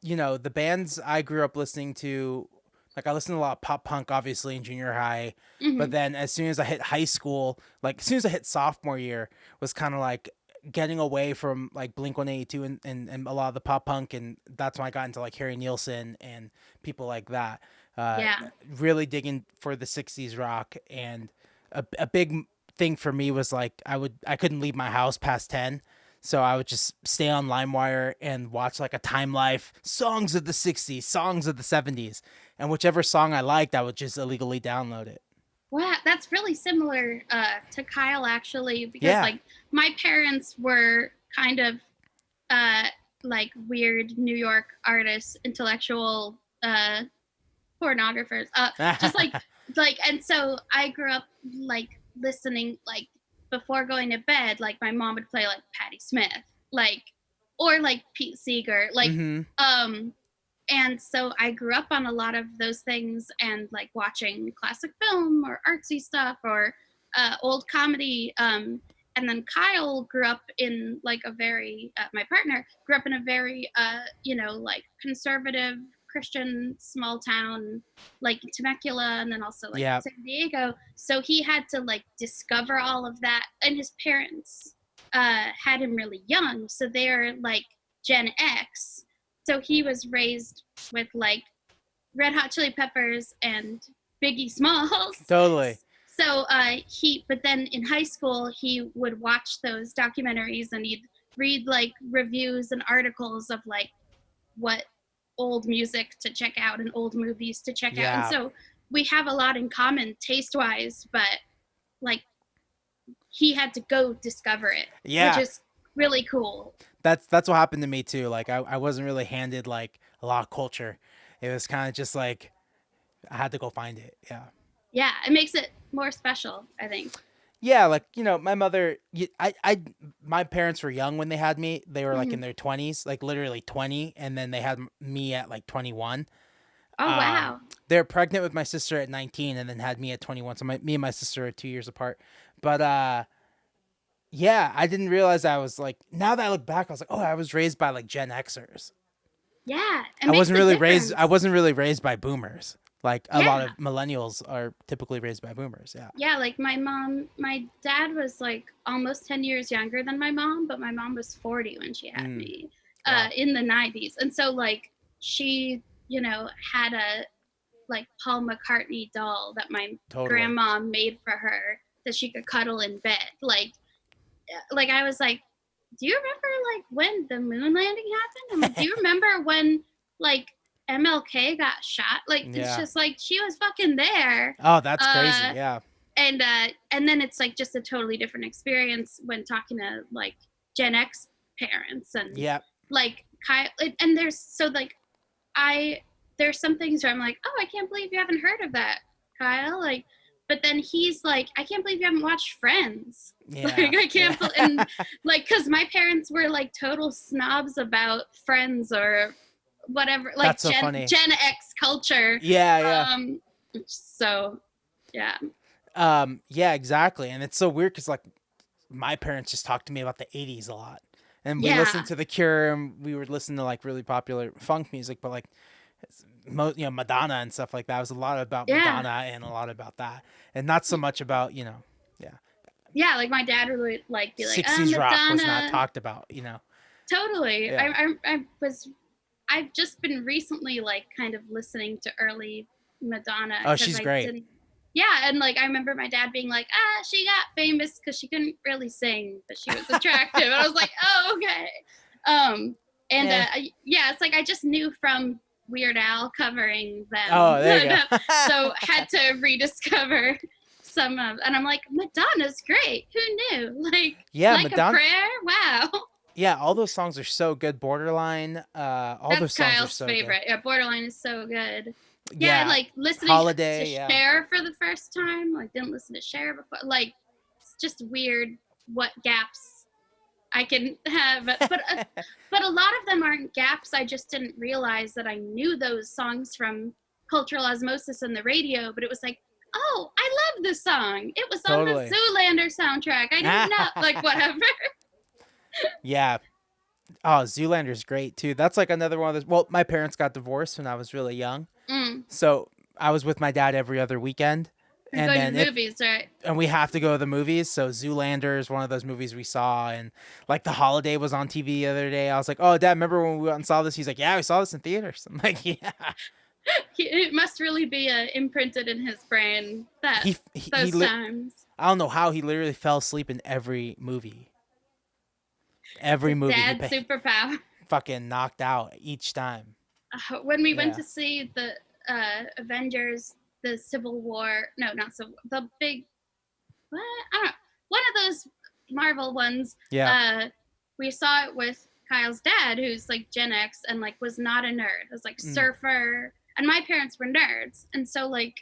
the bands I grew up listening to, like I listened to a lot of pop punk, obviously in junior high, but Mm-hmm. then as soon as I hit high school, like as soon as I hit sophomore year, was kind of like getting away from like Blink 182 and a lot of the pop punk, and that's when I got into like Harry Nilsson and people like that. Uh, Yeah. really digging for the '60s rock, and a big thing for me was like I couldn't leave my house past 10. So I would just stay on LimeWire and watch like a Time Life, songs of the '60s, songs of the '70s, and whichever song I liked, I would just illegally download it. Wow, that's really similar to Kyle actually, because Yeah. like my parents were kind of uh, like weird New York artists, intellectual pornographers. Just and so I grew up like listening like before going to bed. Like my mom would play like Patti Smith, like or like Pete Seeger, like Mm-hmm. um and so I grew up on a lot of those things and like watching classic film or artsy stuff or old comedy. And then Kyle grew up in like a very, my partner grew up in a very, like conservative Christian small town, like Temecula, and then also like Yeah. San Diego. So he had to like discover all of that. And his parents had him really young. So they're like Gen X, so he was raised with like Red Hot Chili Peppers and Biggie Smalls. Totally. So but then in high school, he would watch those documentaries and he'd read like reviews and articles of like what old music to check out and old movies to check out. And Yeah. so we have a lot in common taste wise, but like he had to go discover it, which Yeah. is really cool. That's what happened to me too. Like I wasn't really handed like a lot of culture. It was kind of just like I had to go find it. Yeah. Yeah, it makes it more special, I think. Yeah, like my mother, my parents were young when they had me. They were like Mm-hmm. in their 20s, like literally 20, and then they had me at like 21. Oh wow. They're pregnant with my sister at 19, and then had me at 21. So me and my sister are 2 years apart. But yeah, I didn't realize I was like. Now that I look back, I was like, oh, I was raised by like Gen Xers. Yeah, it I makes wasn't a really raised. I difference. wasn't really raised by boomers. Like a lot Yeah. of millennials are typically raised by boomers. Yeah. Yeah, like my dad was like almost 10 years younger than my mom, but my mom was 40 when she had Mm, me wow. in the 90s. And so like she, had a like Paul McCartney doll that my Totally. grandma made for her that she could cuddle in bed. Like I was like, do you remember like when the moon landing happened? I'm like, do you remember when like MLK got shot? Like it's Yeah. just like she was fucking there. Oh, that's crazy. Uh Yeah. and then it's like just a totally different experience when talking to like Gen X parents and Yeah. like Kyle and there's so like I there's some things where I'm like, oh, I can't believe you haven't heard of that, Kyle. Like, but then he's like, I can't believe you haven't watched Friends. Yeah. Like, I can't, Yeah. and like, cause my parents were like total snobs about Friends or whatever, like That's so funny. Gen X culture. Yeah, yeah. Um, so yeah, Yeah, exactly. And it's so weird because like my parents just talked to me about the 80s a lot. And we yeah, listened to The Cure and we would listen to like really popular funk music, but like Madonna and stuff like that. It was a lot about yeah, Madonna and a lot about that. And not so much about, yeah. yeah. Like my dad would like be like, 60s rock was not Madonna. talked about. Totally. Yeah. I've just been recently like kind of listening to early Madonna Oh, because she's I great. didn't. Yeah, and like I remember my dad being like, she got famous because she couldn't really sing, but she was attractive. And I was like, oh, okay. Um, and Yeah. yeah, it's like I just knew from Weird Al covering them, Oh, there you so go. had to rediscover some of. And I'm like, Madonna's great. Who knew? Yeah, Like a Madonna. prayer. Wow. Yeah, all those songs are so good. Borderline, all That's those songs are Kyle's so good. favorite. Yeah, Borderline is so good. Yeah, and Yeah, like listening to Holiday, yeah. Cher for the first time. Like didn't listen to Cher before. Like it's just weird what gaps I can have. But a lot of them aren't gaps. I just didn't realize that I knew those songs from cultural osmosis and the radio. But it was like, oh, I love this song. It was on the Totally. Zoolander soundtrack. I didn't know. Like whatever. Yeah. Oh, Zoolander's great too. That's like another one of those. Well, my parents got divorced when I was really young, Mm. so I was with my dad every other weekend, You're and going to then the movies, right? we have to go to the movies. So Zoolander is one of those movies we saw, and like The Holiday was on TV the other day. I was like, "Oh, Dad, remember when we went and saw this?" He's like, "Yeah, we saw this in theaters." I'm like, "Yeah." It must really be imprinted in his brain that He those times. I don't know how he literally fell asleep in every movie. Every His movie he dad's superpower. fucking knocked out each time. When we went Yeah. to see the Avengers, the Civil War, no, not Civil, the big, what? I don't know, one of those Marvel ones. Yeah. We saw it with Kyle's dad, who's like Gen X and like was not a nerd. Was like Mm. surfer, and my parents were nerds, and so like,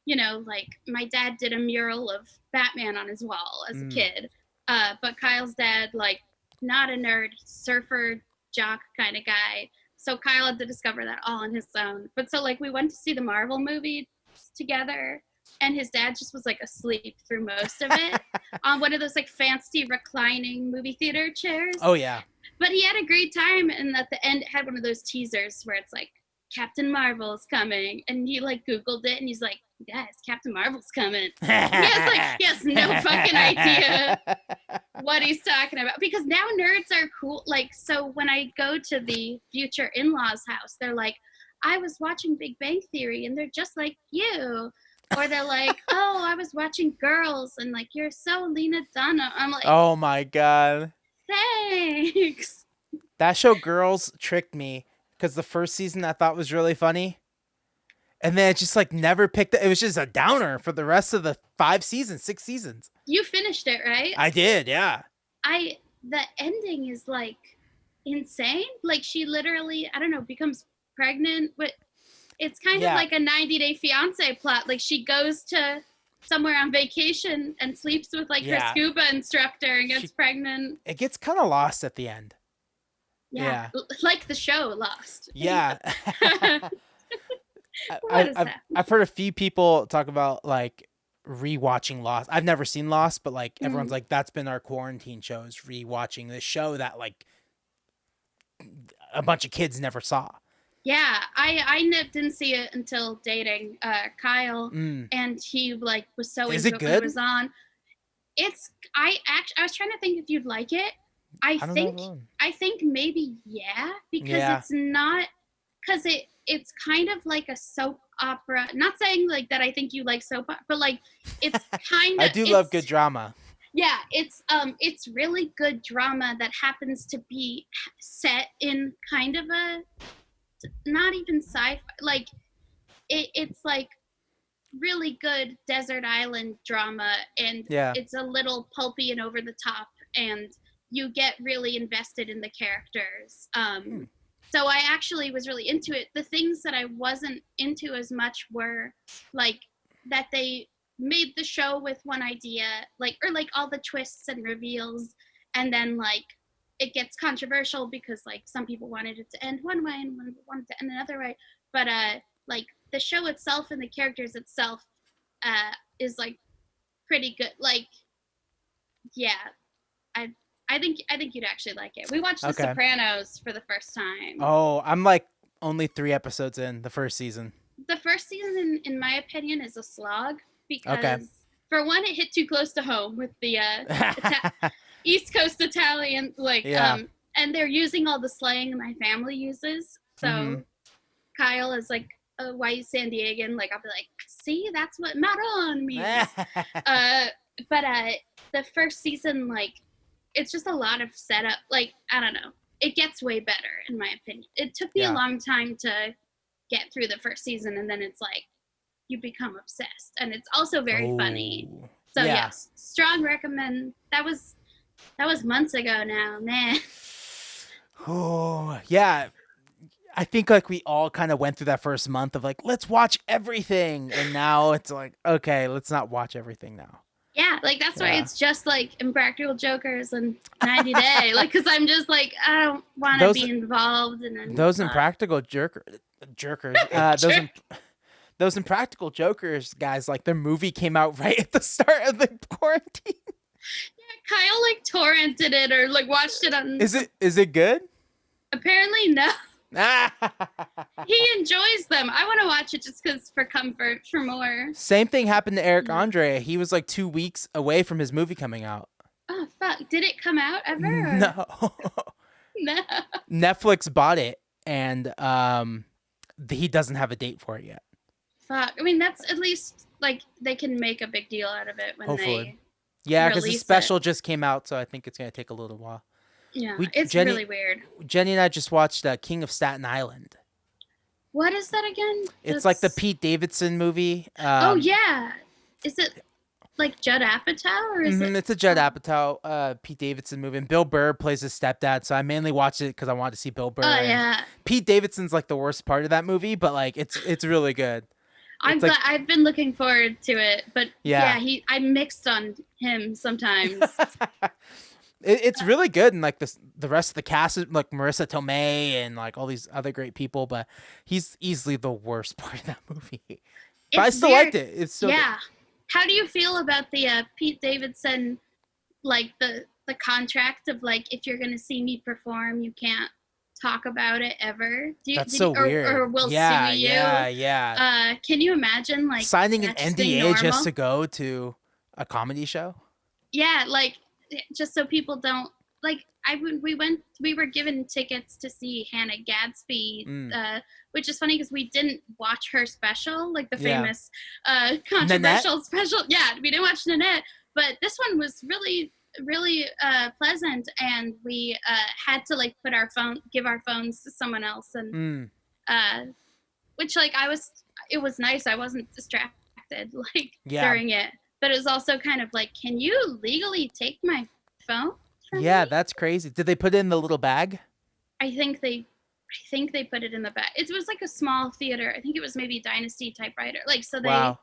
like my dad did a mural of Batman on his wall as a kid. But Kyle's dad, like, not a nerd, surfer jock kind of guy. So Kyle had to discover that all on his own. But so like we went to see the Marvel movie together, and his dad just was like asleep through most of it on one of those like fancy reclining movie theater chairs. Oh yeah. But he had a great time, and at the end it had one of those teasers where it's like Captain Marvel's coming, and he like Googled it, and he's like, guys, Captain Marvel's coming. He has no fucking idea what he's talking about, because now nerds are cool. Like, so when I go to the future in-laws house, they're like, I was watching Big Bang Theory and they're just like you. Or they're like, oh, I was watching Girls and like, you're so Lena Dunham. I'm like, Oh my god. thanks. That show Girls tricked me because the first season I thought was really funny. And then it just like never picked it. It was just a downer for the rest of the 5 seasons, 6 seasons. You finished it, right? I did, yeah. The ending is like insane. Like she literally, I don't know, becomes pregnant. But it's kind of like a 90-Day Fiance plot. Like she goes to somewhere on vacation and sleeps with like her scuba instructor and gets pregnant. It gets kind of lost at the end. Yeah. Like the show Lost. Yeah. That? I've heard a few people talk about like rewatching Lost. I've never seen Lost, but like everyone's like, that's been our quarantine show, is rewatching this show that like a bunch of kids never saw. Yeah, I didn't see it until dating Kyle, and he like was so into it when it was on. I was trying to think if you'd like it. I think maybe because it's not, because it's kind of like a soap opera. Not saying like that I think you like soap opera, but like it's kind of I do love good drama. Yeah, it's really good drama that happens to be set in kind of a, not even sci-fi, like it's like really good desert island drama, and it's a little pulpy and over the top, and you get really invested in the characters. So I actually was really into it. The things that I wasn't into as much were like that they made the show with one idea, like, or like all the twists and reveals, and then like it gets controversial because like some people wanted it to end one way and one wanted to end another way. But like the show itself and the characters itself is like pretty good. Like yeah, I I think you'd actually like it. We watched The Okay. Sopranos for the first time. Oh, I'm like only 3 episodes in the first season. The first season, in my opinion, is a slog Okay. because for one, it hit too close to home with the East Coast Italian, like, Yeah. and they're using all the slang my family uses. Mm-hmm. So Kyle is like a white San Diegan. Like I'll be like, see, that's what marron means. uh, but the first season, like, it's just a lot of setup. Like I don't know, it gets way better in my opinion. It took me a Yeah. long time to get through the first season, and then it's like you become obsessed, and it's also very funny. Oh. So Yeah. yes, strong recommend. That was months ago now, man. Oh, yeah. I think like we all kind of went through that first month of like, let's watch everything. And now it's like, okay, let's not watch everything now. Yeah, like that's why Yeah. it's just like Impractical Jokers and 90 Day. Like, because I'm just like, I don't want to Those- be involved. And then Those impractical jerkers, those impractical jokers guys, like their movie came out right at the start of the quarantine. Kyle like torrented it or like watched it on. Is it good? Apparently, no. Ah. He enjoys them. I want to watch it just because for comfort, for more. Same thing happened to Eric Andre. He was like 2 weeks away from his movie coming out. Oh fuck! Did it come out ever? Or? No. No. Netflix bought it, and he doesn't have a date for it yet. Fuck. I mean, that's at least like they can make a big deal out of it when Hopefully. Yeah, because the release special just came out, so I think it's gonna take a little while. Yeah, We- it's Jenny- really weird. Jenny and I just watched King of Staten Island. What is that again? It's like the Pete Davidson movie. Oh yeah. Is it like Judd Apatow or is it? It's a Judd Apatow, Pete Davidson movie. And Bill Burr plays his stepdad, so I mainly watched it because I wanted to see Bill Burr. Oh and yeah. Pete Davidson's like the worst part of that movie, but like it's really good. I'm It's like- glad. I've been looking forward to it, but Yeah. I'm mixed on him sometimes. It's really good, and like the rest of the cast is like Marissa Tomei and like all these other great people, but he's easily the worst part of that movie. But I It's still weird. liked it. It's still good. Yeah. How do you feel about the Pete Davidson, like the contract of like if you're gonna see me perform, you can't talk about it ever? That's so weird. Or we'll yeah, sue you. yeah. Can you imagine like Signing an that's the NDA just normal? to go to a comedy show? Yeah, like just so people don't like. We were given tickets to see Hannah Gadsby, which is funny because we didn't watch her special, like the Yeah. famous controversial special. Yeah, we didn't watch Nanette, but this one was really pleasant, and we had to like give our phones to someone else, and which like it was nice. I wasn't distracted like during it, but it was also kind of like, can you legally take my phone from Yeah, me? that's crazy. Did they put it in the little bag? I think they put it in the back. It was like a small theater. I think it was maybe Dynasty typewriter. Like so they Wow.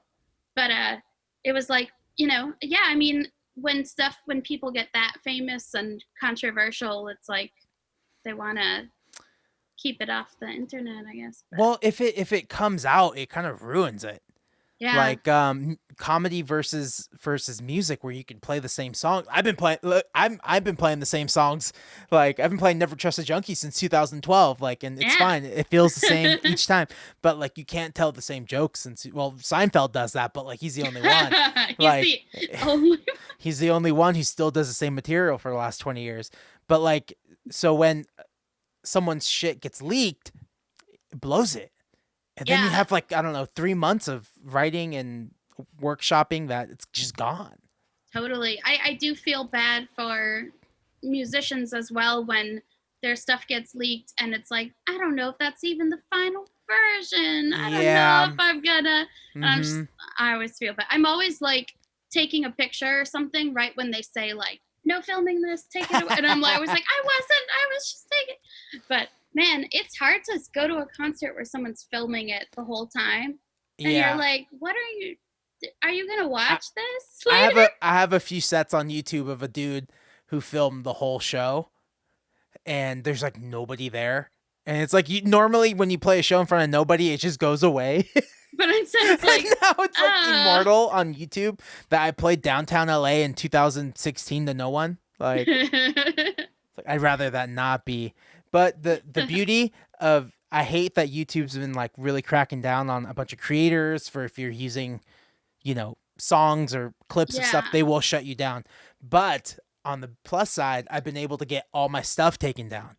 but it was like, yeah, I mean when people get that famous and controversial, it's like they want to keep it off the internet, I guess. But, Well, if it comes out, it kind of ruins it. yeah. Like comedy versus music, where you can play the same song. I've been playing the same songs. Like I've been playing Never Trust a Junkie since 2012. Like, and it's fine. It feels the same each time. But like you can't tell the same jokes since Seinfeld does that, but like he's the only one. He's the only one who still does the same material for the last 20 years. But like, so when someone's shit gets leaked, it blows it. And then you have like, I don't know, 3 months of writing and workshopping that it's just gone. Totally. I do feel bad for musicians as well when their stuff gets leaked and it's like, I don't know if that's even the final version. I don't know if I'm gonna. And I always feel bad. I'm always like taking a picture or something right when they say like, no filming this, take it away. And I'm like, I was just taking. But man, it's hard to go to a concert where someone's filming it the whole time. And you're like, what are you going to watch this later? I have a few sets on YouTube of a dude who filmed the whole show. and there's like nobody there. And it's like normally when you play a show in front of nobody, it just goes away. But instead it's And like, now it's like immortal on YouTube that I played downtown LA in 2016 to no one. Like, I'd rather that not be. But the beauty of I hate that YouTube's been like really cracking down on a bunch of creators for if you're using, songs or clips of stuff, yeah, they will shut you down. But on the plus side, I've been able to get all my stuff taken down.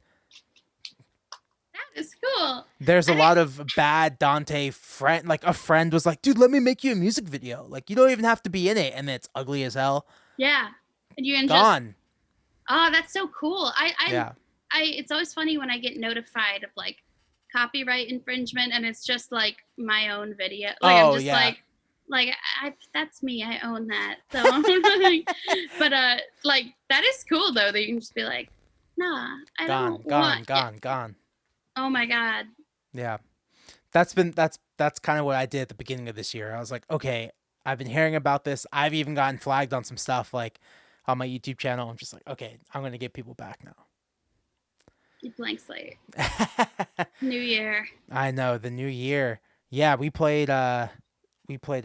that is cool. There's a I didn't. lot of bad Dante friend, like a friend was like, dude, let me make you a music video. Like, you don't even have to be in it. And then it's ugly as hell. Yeah, and you can just. Gone. Oh, that's so cool. Yeah. It's always funny when I get notified of like copyright infringement, and it's just like my own video. Like I'm Oh, just yeah. like that's me. I own that. So, but like that is cool though. That you can just be like, nah, I Gone, don't gone, want. gone, gone. Oh my god. Yeah. That's kind of what I did at the beginning of this year. I was like, okay, I've been hearing about this. I've even gotten flagged on some stuff like on my YouTube channel. I'm just like, okay, I'm gonna get people back Blank slate. now. New year. I know, the new year. Yeah, we played a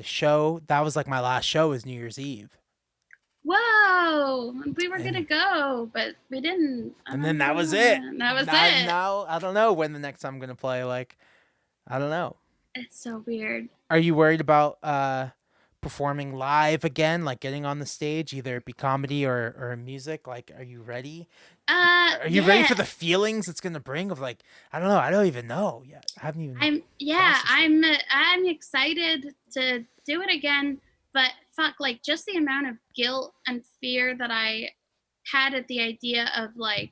show. That was like my last show was New Year's Eve. Whoa, we were gonna And go, but we didn't. and then that was it. That was Now, it. now I don't know when the next time I'm gonna play. Like, I don't know. It's so weird. Are you worried about performing live again, like getting on the stage, either it be comedy or music? Like, are you ready? Are you ready Yeah. for the feelings it's gonna bring of like, I don't know, I don't even know yet. I haven't even processed it. I'm excited to do it again, but fuck, like just the amount of guilt and fear that I had at the idea of like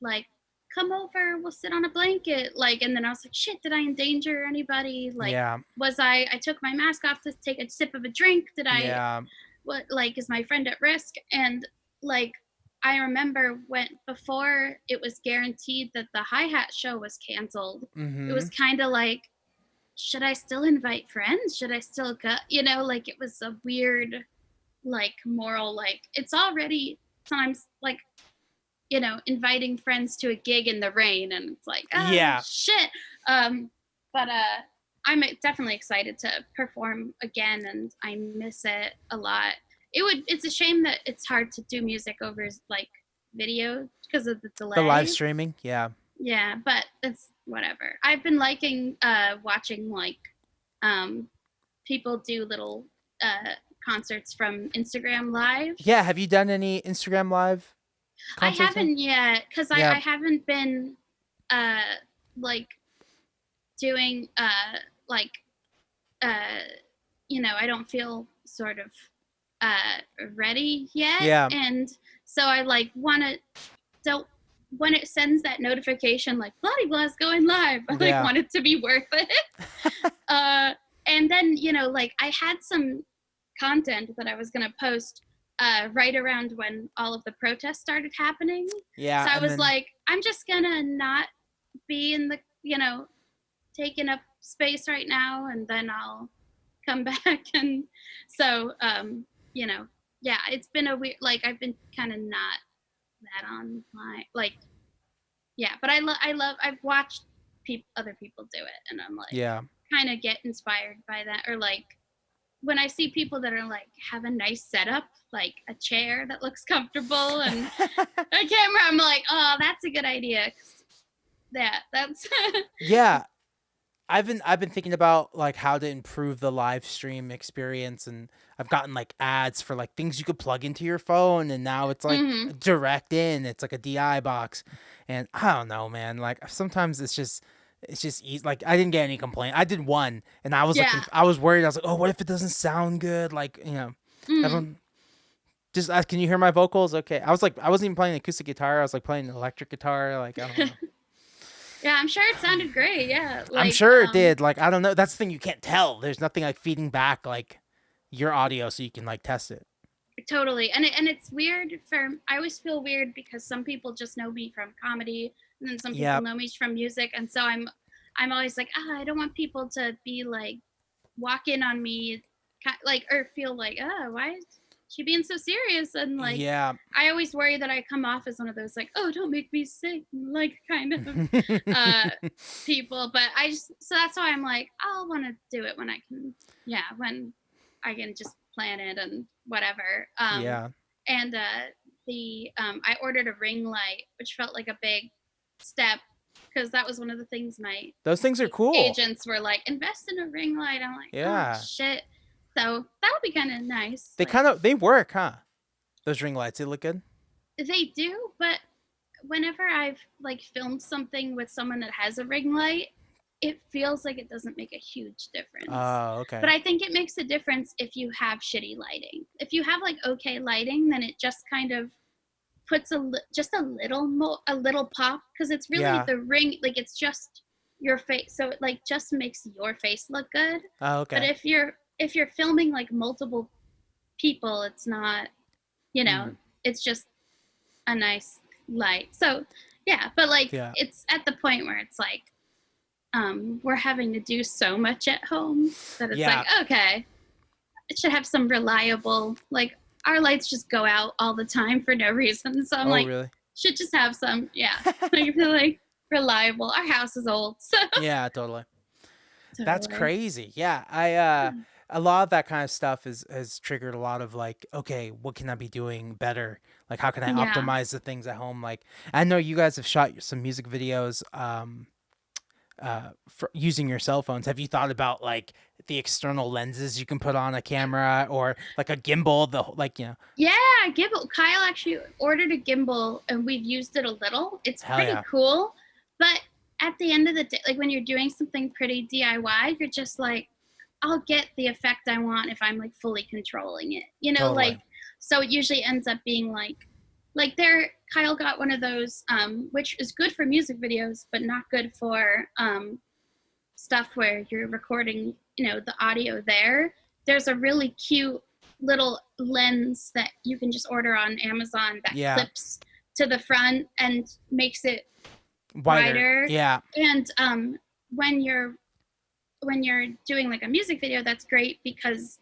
like come over, we'll sit on a blanket, like, and then I was like, shit, did I endanger anybody? Like, Yeah, was I took my mask off to take a sip of a drink, did I, yeah. what, like, is my friend at risk? And like I remember when before it was guaranteed that the hi-hat show was canceled, it Mm-hmm. was kind of like, should I still invite friends, should I still go, like it was a weird like moral, like it's already sometimes like inviting friends to a gig in the rain, and it's like, oh Yeah. shit. But I'm definitely excited to perform again, and I miss it a lot. It's a shame that it's hard to do music over like video because of the The live delay. streaming. Yeah. Yeah, but it's whatever. I've been liking watching like people do little concerts from Instagram live. Yeah. Have you done any Instagram live I concerts yet? haven't yet because Yeah. I haven't been like doing like uh I don't feel sort of ready yet, Yeah. and so I like want to don't when it sends that notification like blah blah is going live, I like Yeah. want it to be worth it. And then like I had some content that I was gonna post right around when all of the protests started happening. Yeah. So I And was then like, I'm just gonna not be in the, taking up space right now, and then I'll come back. And so, yeah, it's been a weird, like, I've been kind of not that online, like, yeah, but I've watched other people do it, and I'm like, yeah. kind of get inspired by that, or like, when I see people that are like have a nice setup, like a chair that looks comfortable and a camera, I'm like, oh, that's a good idea. Yeah, that's Yeah. I've been thinking about like how to improve the live stream experience, and I've gotten like ads for like things you could plug into your phone, and now it's like hmm direct in. It's like a DI box, and I don't know, man. Like sometimes it's just easy. Like I didn't get any complaint. I did one, and I was like, yeah. I was worried. I was like, oh, what if it doesn't sound good? Like hmm everyone just ask, can you hear my vocals? Okay, I wasn't even playing acoustic guitar. I was like playing electric guitar. Like I don't know. Yeah, I'm sure it sounded great. Yeah, I'm like sure it did. Like I don't know. That's the thing you can't tell. There's nothing like feeding back like your audio so you can like test it. totally. And it's weird I always feel weird because some people just know me from comedy, and then some people Yeah. know me from music, and so I'm always like, I don't want people to be like walk in on me like or feel like, oh, why is she being so serious? And like, Yeah. I always worry that I come off as one of those like, oh, don't make me sick, like kind of uh people. But I just, so that's why I'm like, I'll want to do it when I can, yeah, when I can just plan it and whatever. Yeah. And I ordered a ring light, which felt like a big step because that was one of the things my Those things are cool. agents were like, invest in a ring light. I'm like, oh Yeah. shit. So that'll be kind of nice. They Like, kind of they work, huh? Those ring lights, they look good. they do, but whenever I've like filmed something with someone that has a ring light, it feels like it doesn't make a huge difference. Oh, But okay. I think it makes a difference if you have shitty lighting. If you have like okay lighting, then it just kind of puts just a little pop because it's really Yeah. the ring, like it's just your face, so it like just makes your face look good. Oh, But okay. if you're filming like multiple people, it's not, you know, Mm. it's just a nice light. So yeah, but like Yeah. it's at the point where it's like we're having to do so much at home that it's like, Yeah. okay, it should have some reliable, like our lights just go out all the time for no reason. So I'm Oh, like, really? should just have some, yeah. Like I feel like reliable. Our house is old, so Yeah, totally. That's totally. crazy. Yeah, I a lot of that kind of stuff is has triggered a lot of like, okay, what can I be doing better? Like, how can I Yeah. optimize the things at home? Like, I know you guys have shot some music videos, for using your cell phones. Have you thought about like the external lenses you can put on a camera or like a gimbal? Like, Yeah, gimbal. Kyle actually ordered a gimbal and we've used it a little. It's hell pretty yeah, cool. But at the end of the day, like when you're doing something pretty DIY, you're just like, I'll get the effect I want if I'm like fully controlling it. You know, totally. like so it usually ends up being like there Kyle got one of those which is good for music videos but not good for stuff where you're recording, you know, the audio there. There's a really cute little lens that you can just order on Amazon that Yeah, clips to the front and makes it wider. wider. Yeah. And when you're when you're doing like a music video, that's great because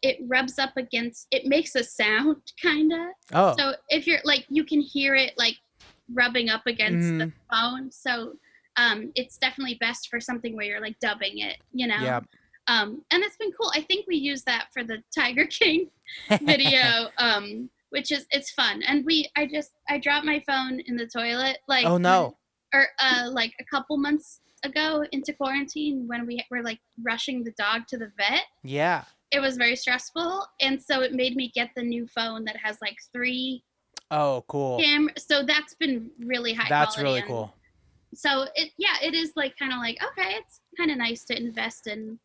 it rubs up against, it makes a sound kind of. Oh. So if you're like, you can hear it like rubbing up against the Mm. phone. So it's definitely best for something where you're like dubbing it, you know? Yeah. And it's been cool. I think we use that for the Tiger King video, which is, it's fun. And I dropped my phone in the toilet like Oh when, no. or like a couple months ago into quarantine when we were like rushing the dog to the vet. Yeah. It was very stressful, and so it made me get the new phone that has like 3 Oh, cool. cameras. So that's been really high That's quality, really and cool. so it is like kind of like, okay, it's kind of nice to invest in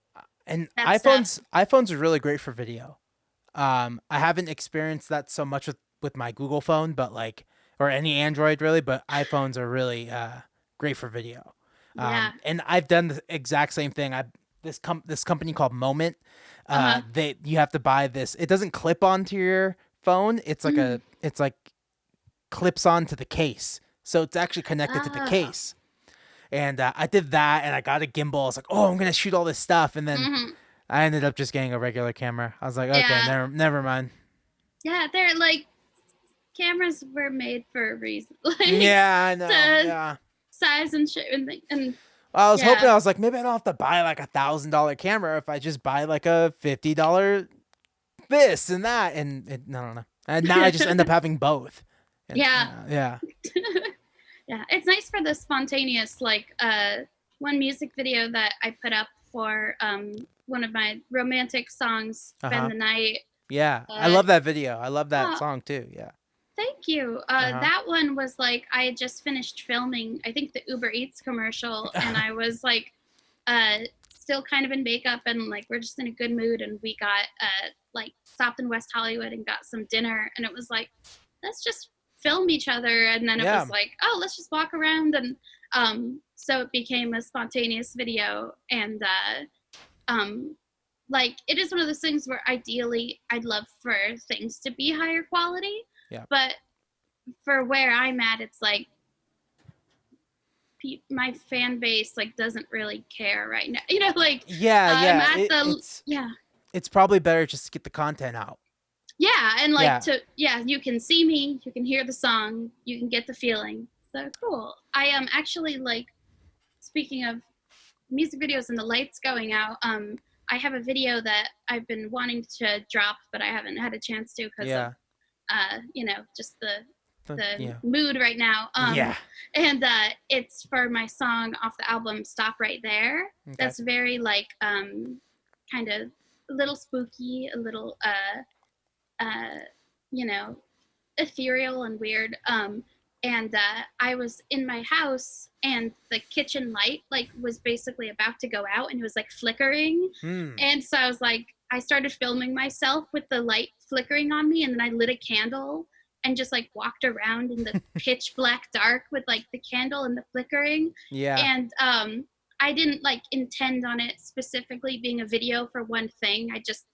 And that stuff. iPhones are really great for video. I haven't experienced that so much with my Google phone, but like, or any Android really, but iPhones are really great for video. Yeah. And I've done the exact same thing. This company called Moment. Uh-huh. They you have to buy this. It doesn't clip onto your phone. Mm. It's like clips onto the case, so it's actually connected to the Oh. case. And I did that, and I got a gimbal. I was like, oh, I'm gonna shoot all this stuff, and then Hmm. I ended up just getting a regular camera. I was like, okay, Yeah. never mind. Yeah, they're like, cameras were made for a reason. Like Yeah, I know. to Yeah. size and shape and Well, I was hoping, yeah. I was like, maybe I don't have to buy like $1,000 camera if I just buy like a $50 this and that, and no, no. And now I just end up having both. And Yeah. yeah. Yeah, it's nice for the spontaneous, like one music video that I put up for one of my romantic songs, Uh Spend huh. the Night. Yeah. I uh love that video. I love that oh, song too. Yeah. thank you. Uh That one was like, I had just finished filming, I think, the Uber Eats commercial, and huh. I was like still kind of in makeup, and like we're just in a good mood, and we got like stopped in West Hollywood and got some dinner, and it was like, let's just film each other. And then it Yeah. was like, oh, let's just walk around. And so it became a spontaneous video. And um, like, it is one of those things where ideally I'd love for things to be higher quality. Yeah. But for where I'm at, it's like, my fan base like doesn't really care right now. Like Yeah. I'm Yeah. at the, It's yeah. it's probably better just to get the content out. Yeah, and like Yeah. to yeah, you can see me, you can hear the song, you can get the feeling. So cool. I am actually like speaking of music videos and the lights going out, I have a video that I've been wanting to drop, but I haven't had a chance to because of Yeah. just the Yeah. mood right now. Yeah. And it's for my song off the album Stop Right There. Okay. That's very like kind of a little spooky, a little uh you know, ethereal and weird. And I was in my house, and the kitchen light like was basically about to go out, and it was like flickering. Hmm. And so I was like, I started filming myself with the light flickering on me, and then I lit a candle and just like walked around in the pitch black dark with like the candle and the flickering. Yeah. And I didn't like intend on it specifically being a video for one thing. I just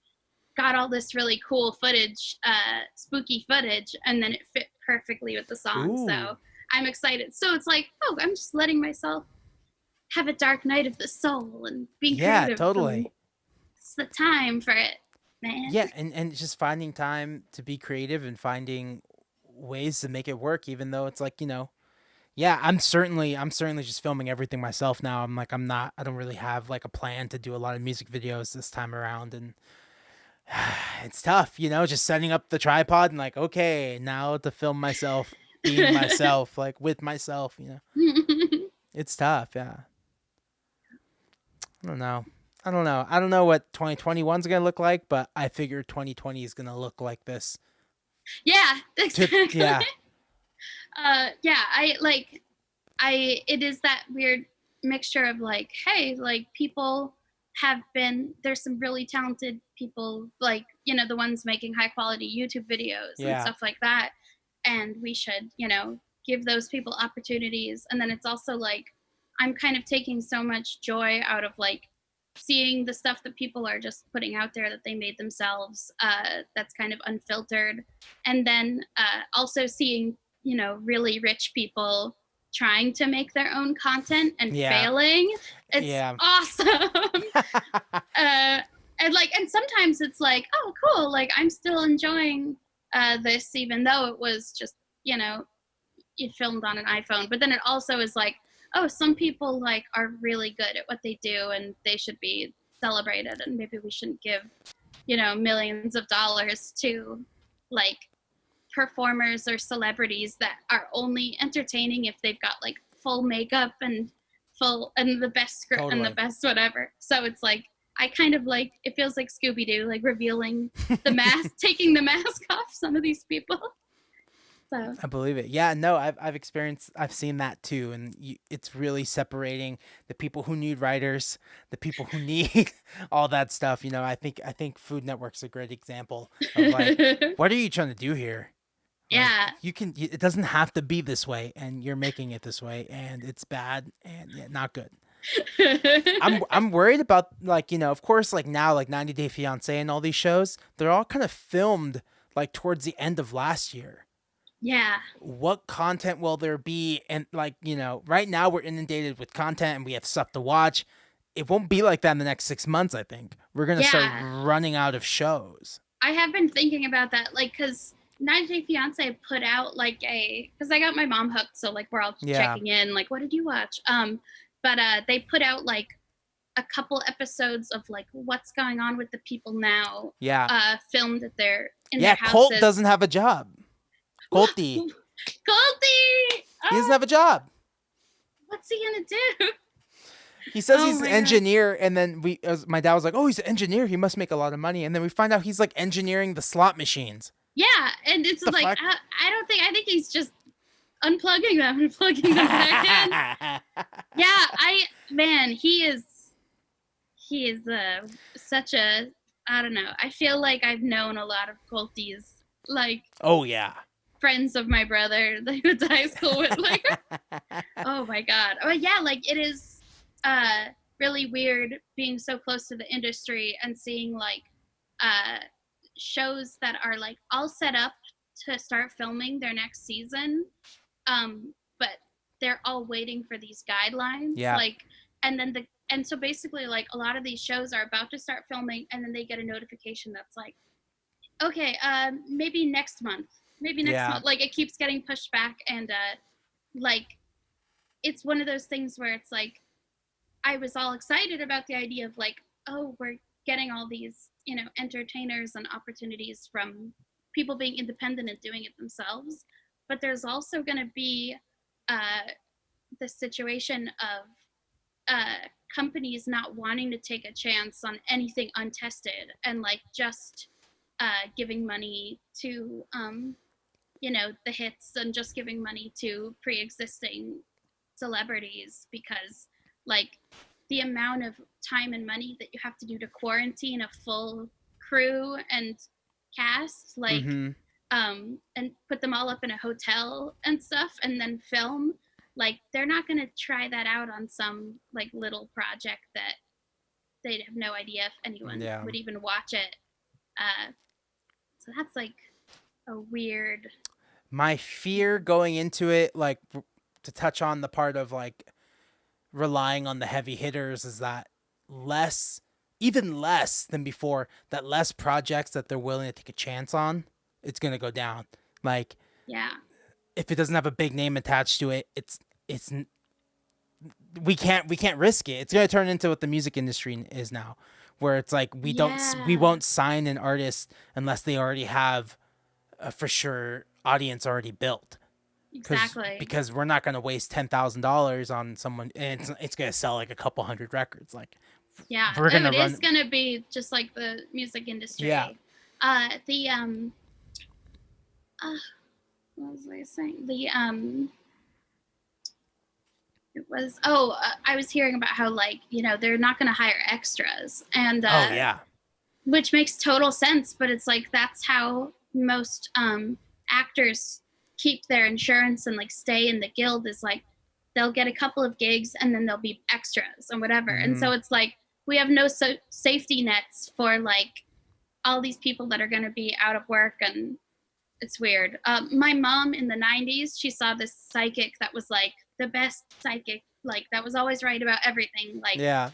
got all this really cool footage, spooky footage, and then it fit perfectly with the song. Ooh. So I'm excited. So it's like, oh, I'm just letting myself have a dark night of the soul and being Yeah, creative. totally. It's the time for it, man. Yeah, and just finding time to be creative and finding ways to make it work, even though it's like, yeah, I'm certainly just filming everything myself now. I'm like, I don't really have like a plan to do a lot of music videos this time around, and it's tough, just setting up the tripod and like, okay, now to film myself being myself, like with myself. It's tough, yeah. I don't know. I don't know. I don't know what 2021 is going to look like, but I figure 2020 is going to look like this. Yeah, exactly. Yeah, Yeah, I it is that weird mixture of like, hey, like people there's some really talented people, like, the ones making high quality YouTube videos and yeah, stuff like that. And we should, give those people opportunities. And then it's also like, I'm kind of taking so much joy out of like seeing the stuff that people are just putting out there that they made themselves, that's kind of unfiltered. And then also seeing, really rich people trying to make their own content and yeah, failing. It's yeah. awesome. uh, and sometimes it's like, oh, cool. Like I'm still enjoying this, even though it was just, you filmed on an iPhone. But then it also is like, oh, some people like are really good at what they do, and they should be celebrated. And maybe we shouldn't give, millions of dollars to like performers or celebrities that are only entertaining if they've got like full makeup and the best script and the Totally. best whatever. So it's like, I kind of like, it feels like Scooby-Doo, like revealing the mask, taking the mask off some of these people. So I believe it. Yeah, no, I've seen that too, and it's really separating the people who need writers, the people who need all that stuff. I think Food Network's a great example of like, what are you trying to do here? Like, yeah. it doesn't have to be this way, and you're making it this way, and it's bad and yeah, not good. I'm worried about, like, of course, like now, like 90 Day Fiance and all these shows, they're all kind of filmed like towards the end of last year. Yeah. What content will there be? And like, right now we're inundated with content and we have stuff to watch. It won't be like that in the next 6 months. I think we're gonna start Yeah. running out of shows. I have been thinking about that, like, because 90 Day Fiance put out like because I got my mom hooked, so like we're all Yeah, checking in, like, what did you watch? But they put out like a couple episodes of like what's going on with the people now, yeah, filmed at in yeah. their Colt houses. doesn't have a job. Colty, Goldie! he doesn't Oh, have a job. what's he gonna do? He says Oh he's an my god. engineer, and then my dad was like, "Oh, he's an engineer. He must make a lot of money." And then we find out he's like engineering the slot machines. Yeah, and it's The like fuck? I don't think, I think he's just unplugging them and plugging them back in. Yeah, man, he is such a, I don't know. I feel like I've known a lot of culties, like Oh yeah. friends of my brother that I went to high school with. Like, oh my god. Oh yeah, like it is really weird being so close to the industry and seeing like uh shows that are like all set up to start filming their next season, but they're all waiting for these guidelines, Yeah. like, and so basically like a lot of these shows are about to start filming, and then they get a notification that's like, Okay, maybe next month. Maybe next Yeah. month. Like it keeps getting pushed back, and like it's one of those things where it's like I was all excited about the idea of like, oh, we're getting all these, entertainers and opportunities from people being independent and doing it themselves. But there's also going to be uh, the situation of companies not wanting to take a chance on anything untested and like just giving money to the hits and just giving money to pre-existing celebrities because like the amount of time and money that you have to do to quarantine a full crew and cast Mm-hmm. and put them all up in a hotel and stuff and then film, like they're not going to try that out on some like little project that they'd have no idea if anyone Yeah. would even watch it. So that's like a weird. My fear going into it, like to touch on the part of like relying on the heavy hitters, is that less, even less than before, that less projects that they're willing to take a chance on, it's gonna go down. Like Yeah. if it doesn't have a big name attached to it, it's we can't risk it. It's gonna turn into what the music industry is now, where it's like we Yeah. won't sign an artist unless they already have a for sure audience already built. Because Exactly. because we're not gonna waste $10,000 on someone, and it's gonna sell like a couple hundred records. Like Yeah. we're Oh, gonna it is run. gonna be just like the music Yeah. industry. The uh, what was I saying? The it was I was hearing about how like they're not gonna hire extras and Oh yeah. which makes total sense, but it's like that's how most actors keep their insurance and like stay in the guild is like they'll get a couple of gigs and then they'll be extras and whatever. And Mm-hmm. so it's like we have no safety nets for like all these people that are going to be out of work and it's weird. My mom in the 90s, she saw this psychic that was like the best psychic, like that was always right about everything. Like Yeah.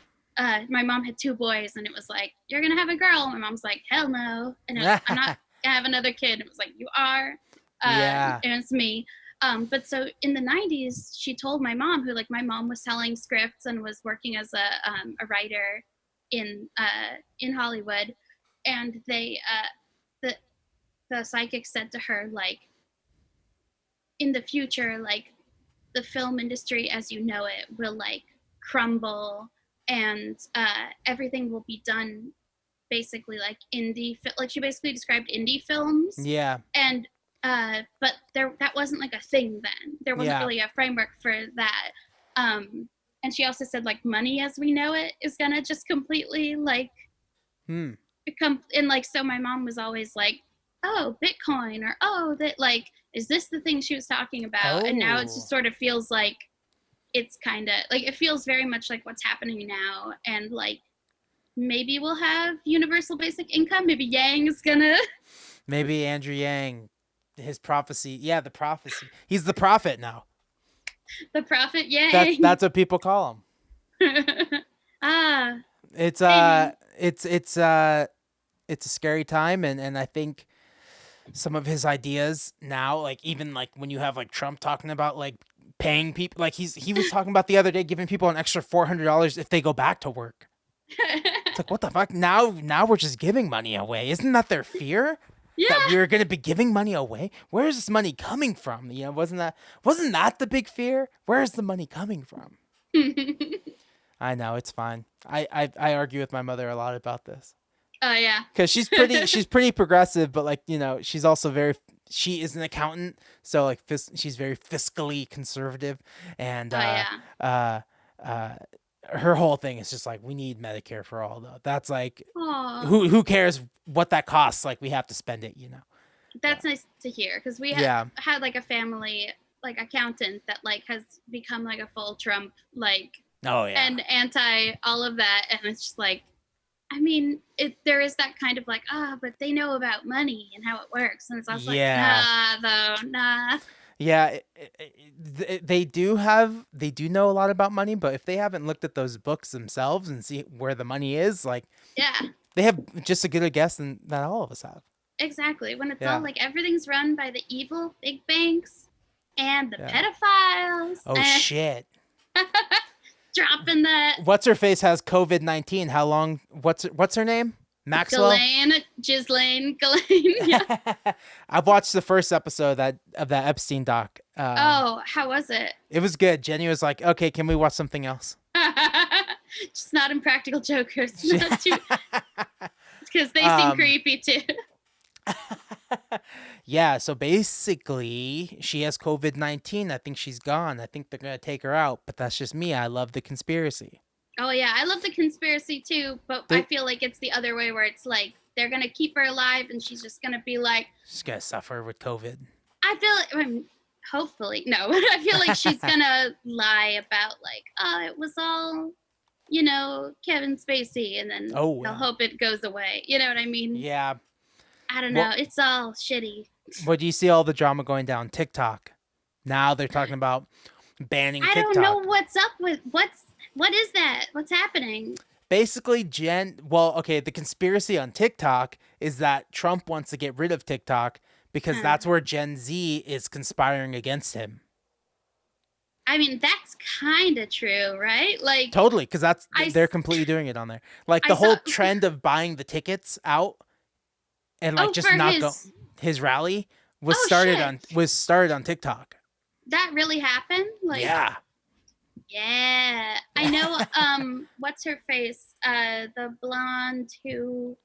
my mom had two boys and it was like, you're gonna have a girl. My mom's like, hell no. And I'm not gonna have another kid. And it was like, you are. Yeah. And it's me. But so in the 90s, she told my mom, who like my mom was selling scripts and was working as a writer in Hollywood. And the, the psychic said to her, like, in the future, like the film industry as you know it will like crumble and everything will be done basically like like she basically described indie films Yeah. and but there that wasn't like a thing then there wasn't Yeah. really a framework for that and she also said like money as we know it is gonna just completely like Hmm. become and like so my mom was always like oh bitcoin or oh that like is this the thing she was talking about and now it Oh. just sort of feels like it's kind of like it feels very much like what's happening now and like maybe we'll have universal basic income maybe Yang's gonna Maybe Andrew Yang, his prophecy. Yeah, the prophecy. He's the prophet now. the prophet That's Yang. that's what people call him. Ah, It's maybe. it's a scary time, and I think some of his ideas now, like even like when you have like Trump talking about like paying people, like he was talking about the other day giving people an extra $400 if they go back to work. It's like what the fuck? Now we're just giving money away. Isn't that their fear? That Yeah. we're gonna be giving money away? Where is this money coming from? Wasn't that the big fear? Where is the money coming from? I know it's fine. I argue with my mother a lot about this Oh yeah. because she's pretty progressive, but like she's also she is an accountant, so like she's very fiscally conservative, and Oh yeah. uh uh her whole thing is just like we need Medicare for all though. That's like Oh, who cares what that costs? Like we have to spend it. Yeah. that's nice to hear because we Yeah. had like a family like accountant that like has become like a full Trump like Oh yeah. and anti all of that and it's just like I mean there is that kind of like but they know about money and how it works and it's also like Yeah. nah though nah. Yeah, they do know a lot about money, but if they haven't looked at those books themselves and see where the money is, like Yeah. they have just as good a guess than that all of us have. exactly. When it's all Yeah. like everything's run by the evil big banks and the Yeah. pedophiles Oh and shit. dropping that What's her face has COVID-19. How long? What's her name? Maxwell. Ghislaine, Ghislaine, Ghislaine. Yeah. I've watched the first episode of that Epstein doc. Oh, how was it? It was good. Jenny was like, "Okay, can we watch something else?" Just not Impractical Jokers. She- Not too, because they seem um, creepy too. yeah. So basically, she has COVID-19. I think she's gone. I think they're gonna take her out. But that's just me. I love the conspiracy. Oh yeah, I love the conspiracy too, but I They, feel like it's the other way where it's like they're gonna keep her alive and she's just gonna be like, she's gonna suffer with COVID. I feel like, hopefully no, but I feel like she's gonna lie about like, oh, it was all, Kevin Spacey, and then Oh, they'll yeah. hope it goes away. You know what I mean? Yeah. I don't Well, know. It's all shitty. well, do you see all the drama going down TikTok? Now they're talking about banning I don't know TikTok. what's up with what is that? What's happening? Basically, the conspiracy on TikTok is that Trump wants to get rid of TikTok because Huh. that's where Gen Z is conspiring against him. I mean, that's kind of true, right? Like, Totally, because I they're s- completely doing it on there. Like I the saw. whole trend of buying the tickets out and like Oh, just for not go his. his rally was Oh started shit! on was started on TikTok. That really happened. Like, Yeah. yeah, I know. What's her face? The blonde who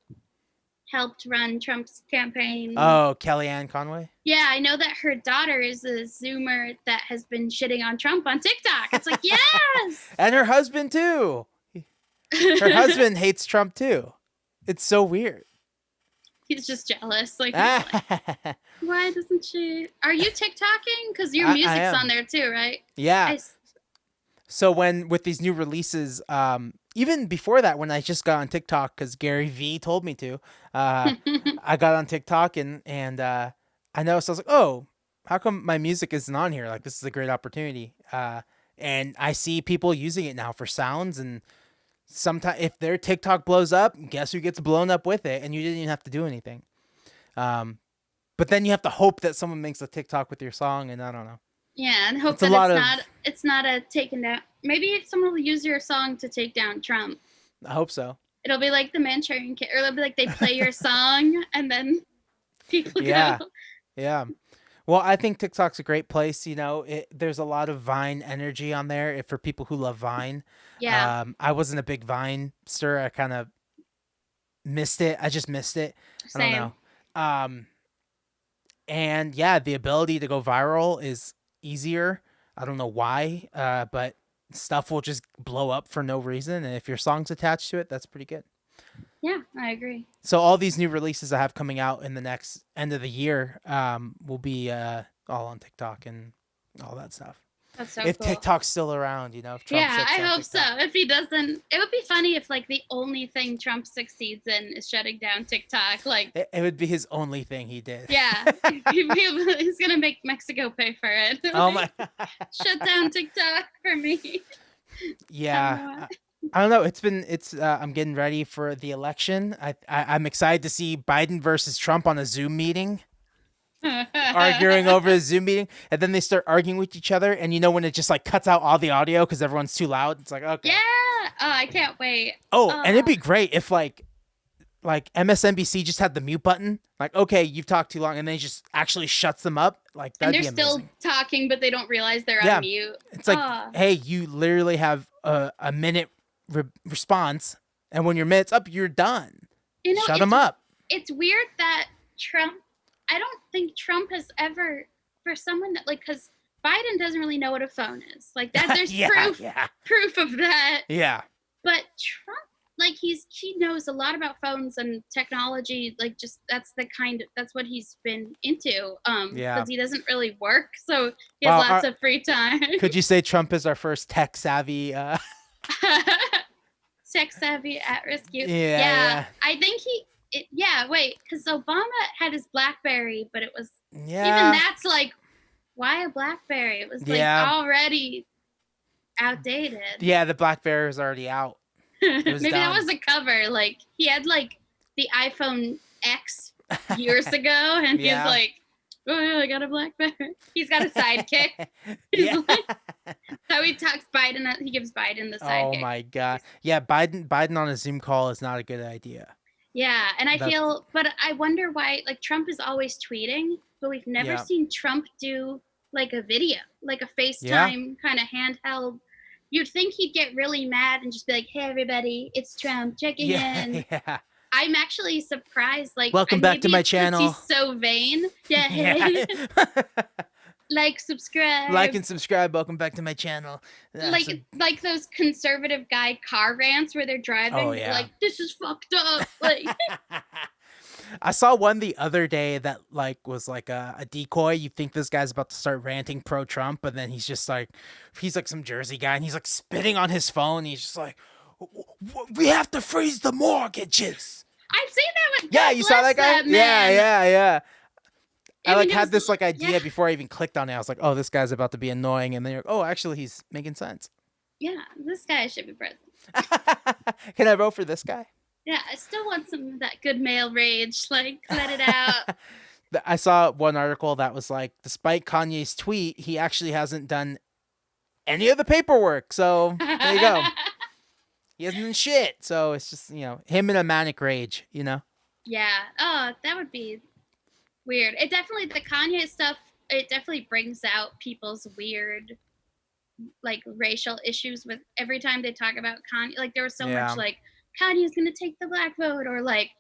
helped run Trump's campaign. Oh, Kellyanne Conway. Yeah, I know that her daughter is a Zoomer that has been shitting on Trump on TikTok. It's like, yes. And her husband too. Her husband hates Trump too. It's so weird. He's just jealous. Like, he's I like, why doesn't she? Are you TikToking? Because your music's am. on there too, right? Yeah. So when with these new releases, even before that, when I just got on TikTok because Gary V told me to, I got on TikTok and I noticed I was like, oh, how come my music isn't on here? Like this is a great opportunity. And I see people using it now for sounds and sometimes if their TikTok blows up, guess who gets blown up with it? And you didn't even have to do anything. But then you have to hope that someone makes a TikTok with your song, and I don't know. Yeah, and hope It's a that lot it's not a taken down. Maybe if someone will use your song to take down Trump, I hope so. it'll be like the Manchurian Candidate, or it'll be like they play your song and then people Yeah. go. Yeah. Well, I think TikTok's a great place. There's a lot of Vine energy on there for people who love Vine. Yeah, I wasn't a big Vine stir. I kind of missed it. I just missed it. I don't same. know. And yeah, the ability to go viral is easier. I don't know why, but stuff will just blow up for no reason. And if your song's attached to it, that's pretty good. Yeah, I agree. So all these new releases I have coming out in the next end of the year will be all on TikTok and all that stuff. That's so If cool. TikTok's still around, if Trump Yeah, shuts I down hope TikTok. so. If he doesn't, it would be funny if like the only thing Trump succeeds in is shutting down TikTok. Like, It would be his only thing he did. yeah, he's gonna make Mexico pay for it. Oh my. Shut down TikTok for me. Yeah. I don't know. I'm getting ready for the election. I'm excited to see Biden versus Trump on a Zoom meeting, arguing over a Zoom meeting, and then they start arguing with each other. And when it just like cuts out all the audio because everyone's too loud, it's like, okay. Yeah. Oh, I can't wait. Oh, and it'd be great if like MSNBC just had the mute button. Like, okay, you've talked too long, and then it just actually shuts them up. Like And that'd they're be amazing. still talking, but they don't realize they're Yeah. on mute. It's like, hey, you literally have a minute response, and when your minute's up, you're done. Shut them up. It's weird that Trump. I don't think Trump has ever, for someone that like, because Biden doesn't really know what a phone is. Like that, there's proof of that. Yeah. But Trump, like he knows a lot about phones and technology. Like just that's what he's been into. Because he doesn't really work, so he has lots of free time. Could you say Trump is our first tech savvy? Tech savvy at risk. Yeah. I think wait, because Obama had his BlackBerry, but it was even that's like, why a BlackBerry? It was like already outdated. Yeah, the BlackBerry was already out. Maybe that was the cover. Like he had like the iPhone X years ago, and he's Yeah. like, "Oh yeah, I got a black bear." He's got a sidekick. He's Yeah. like, so he talks Biden. He gives Biden the Oh sidekick. my god. Yeah, Biden on a Zoom call is not a good idea. Yeah, and I That's feel, but I wonder why. Like Trump is always tweeting, but we've never yeah. seen Trump do like a video, like a Yeah. FaceTime kind of handheld. You'd think he'd get really mad and just be like, "Hey everybody, it's Trump checking Yeah. in." Yeah. I'm actually surprised. Like, Welcome and back to maybe my it's because channel. he's so vain. Yeah, Yeah. hey, like, Like subscribe. and subscribe. Welcome back to my channel. So, Like those conservative guy car rants where they're oh driving. They're yeah. like, "This is fucked up." Like, I saw one the other day that like was like a decoy. You think this guy's about to start ranting pro Trump, but then he's like some Jersey guy, and he's like spitting on his phone. He's just like, "We have to freeze the mortgages." I've seen that with Yeah, God you saw bless that guy? that Yeah, man. yeah, yeah. I I like mean, it had was, this like yeah, idea before I even clicked on it. I was like, "Oh, this guy's about to be annoying," and then you're like, "Oh, actually, he's making sense." yeah, this guy should be president. Can I vote for this guy? Yeah, I still want some of that good male rage. Like, let it out. I saw one article that was like, despite Kanye's tweet, he actually hasn't done any of the paperwork. So there you go. He hasn't done shit. So it's just, him in a manic rage, Yeah. Oh, that would be weird. It definitely, the Kanye stuff, it definitely brings out people's weird, like, racial issues with every time they talk about Kanye. Like, there was so much, Yeah. like, Kanye's gonna take the black vote, or like,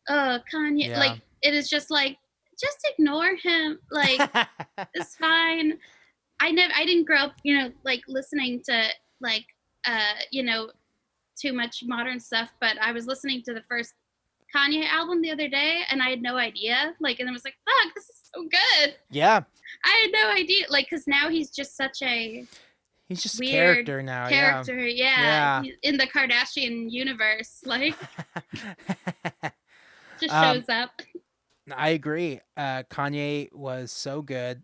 Kanye. Yeah. Like, it is just like, just ignore him. Like, it's fine. I didn't grow up, like listening to like too much modern stuff, but I was listening to the first Kanye album the other day and I had no idea. Like, and I was like, fuck, this is so good. Yeah. I had no idea. Like, cause now he's just such a He's just a weird character now. Yeah. character. Yeah. Yeah. In the Kardashian universe. Like, just um, shows up. I agree. Kanye was so good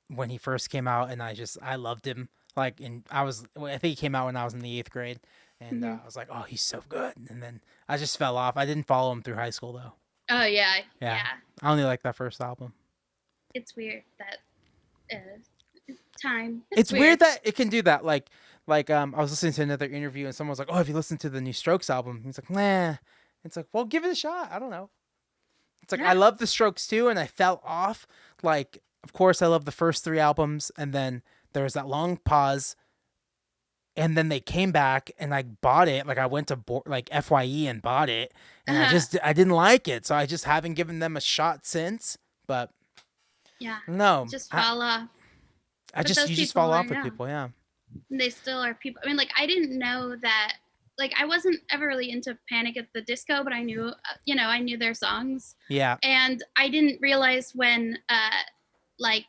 when he first came out, and I loved him. Like, I think he came out when I was in the 8th grade, and Hmm. I was like, oh, he's so good. And then I just fell off. I didn't follow him through high school though. Oh yeah. Yeah, Yeah. I only like that first album. It's weird that time. It's weird that it can do that. I was listening to another interview, and someone was like, "Oh, have you listened to the new Strokes album?" He's like, "Nah." It's like, well, give it a shot. I don't know. It's like I Yeah. love the Strokes too, and I fell off. Like, of course, I love the first 3 albums, and then there was that long pause, and then they came back, and I bought it. Like, I went to FYE and bought it, and Uh-huh. I didn't like it, so I just haven't given them a shot since. But Yeah. no, Just fall off. But those you just people fall are, off with yeah, people, yeah. they still are people. I mean, like, I didn't know that. Like, I wasn't ever really into Panic at the Disco, but I knew, I knew their songs, Yeah. and I didn't realize when, like,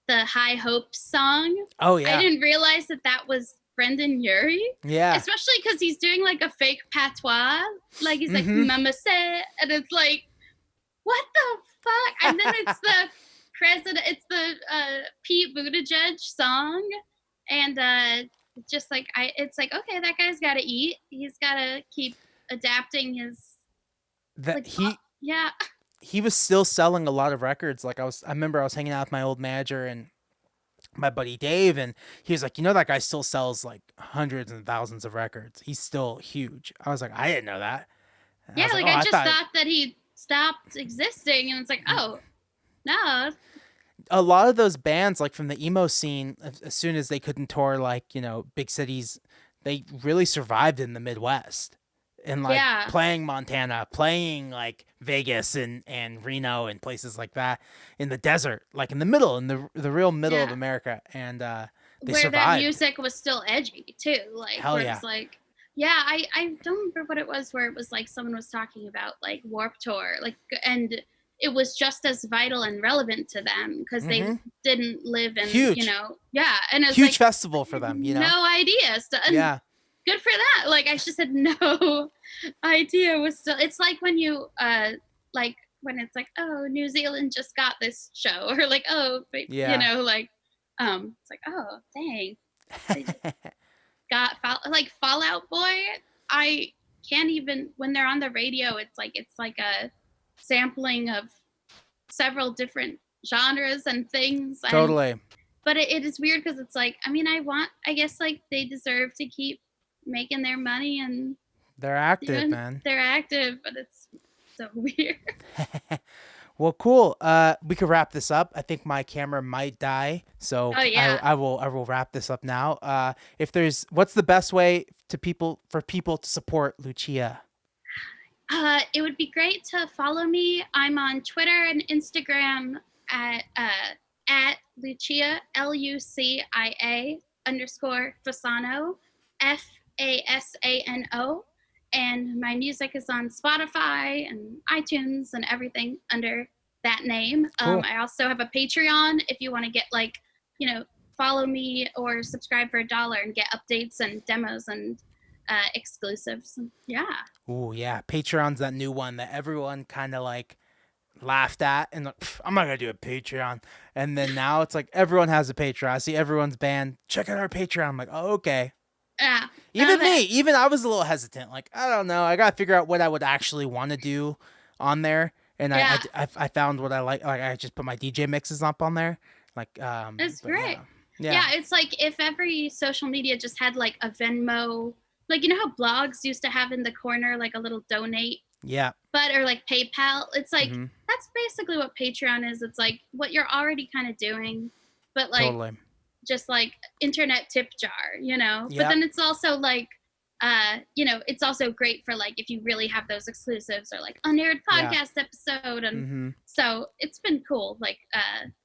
the High Hopes song. Oh I yeah. didn't realize that that was Brendan Urie, Yeah. especially because he's doing like a fake patois. Like, he's like, Mhm. "Mama said," and it's like, what the fuck? And then it's the president. It's the Pete Buttigieg song, and just like it's like, okay, that guy's got to eat. He's got to keep adapting his, That like, yeah, he was still selling a lot of records. Like, I remember I was hanging out with my old manager and my buddy Dave, and he was like, that guy still sells like hundreds and thousands of records. He's still huge. I was like, I didn't know that. And I yeah. was like, Like, oh, I I just thought thought that he stopped existing, and it's like, oh no, a lot of those bands, like from the emo scene, as soon as they couldn't tour, like, big cities, they really survived in the Midwest and like yeah, playing Montana, playing like Vegas and Reno and places like that in the desert, like in the middle, in the real middle of yeah. America. And they Where that survived. music was still edgy too, like Hell where it yeah. was like, yeah, I don't remember what it was, where it was like someone was talking about like Warp Tour, like, and it was just as vital and relevant to them because they Hmm. didn't live in, Huge. yeah, and it's Huge like, festival I for had them, no idea. So, and Yeah. good for that. Like, I just had no idea was still. It's like when you like when it's like, oh, New Zealand just got this show, or like, oh, Yeah. like, it's like, oh, dang, they just got like Fallout Boy. I can't even, when they're on the radio. It's like a sampling of several different genres and things. And Totally. but it is weird because it's like, I mean, I guess like they deserve to keep making their money and They're active, doing man. they're active, but it's so weird. Well, cool. We could wrap this up. I think my camera might die, so Oh yeah. I will wrap this up now. If there's, what's the best way to people for people to support Lucia? It would be great to follow me. I'm on Twitter and Instagram at Lucia Lucia underscore Fasano Fasano, and my music is on Spotify and iTunes and everything under that name. Cool. I also have a Patreon if you want to get like, follow me or subscribe for $1 and get updates and demos and exclusives. Yeah. Ooh, yeah. Patreon's that new one that everyone kind of like laughed at and like, I'm not gonna do a Patreon. And then now it's like everyone has a Patreon. I see everyone's banned. Check out our Patreon. I'm like, oh, okay. Yeah. Even me, even I was a little hesitant. Like, I don't know. I gotta figure out what I would actually want to do on there. And Yeah. I found what I like. Like, I just put my DJ mixes up on there. Like, It's great. Yeah. Yeah, it's like if every social media just had like a Venmo, like how blogs used to have in the corner like a little donate, Yeah. but or like PayPal. It's like Mhm. that's basically what Patreon is. It's like what you're already kind of doing, but like Totally. just like internet tip jar, But Yep. then it's also like it's also great for like if you really have those exclusives or like unaired Yeah. podcast episode. And Mhm. so it's been cool. Like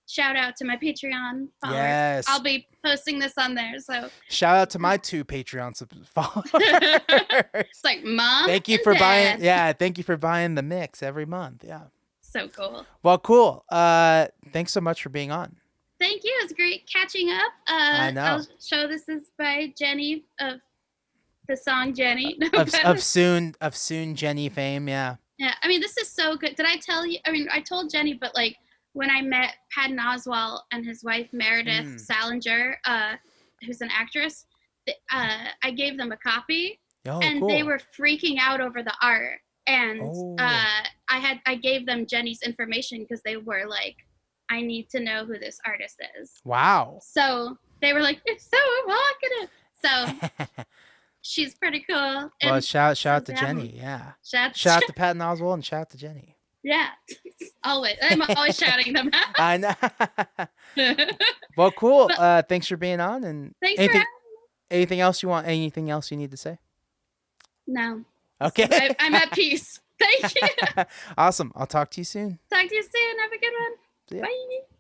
shout out to my Patreon followers. Yes. I'll be posting this on there. So Shout out to my 2 Patreon followers. it's like mom. Thank you and for dad. buying. Yeah, thank you for buying the mix every month. Yeah. So cool. Well, cool. Thanks so much for being on. Thank you. It's great catching up. I know. I'll show this is by Jenny of the song Jenny. of soon Jenny fame. Yeah. Yeah, I mean, this is so good. Did I tell you? I mean, I told Jenny, but like when I met Patton Oswalt and his wife Meredith Salinger, who's an actress, I gave them a copy, and cool. they were freaking out over the art. And I gave them Jenny's information because they were like, I need to know who this artist is. Wow. So they were like, it's so evocative. So she's pretty cool. Well, And shout out to Jenny. Yeah. Shout out to Patton Oswalt and shout out to Jenny. Yeah, always. I'm always shouting them out. I know. Well, cool. Thanks for being on. And Thanks for having me. Anything else you want? Anything else you need to say? No. Okay. I'm at peace. Thank you. Awesome. I'll talk to you soon. Talk to you soon. Have a good one. See ya. Bye.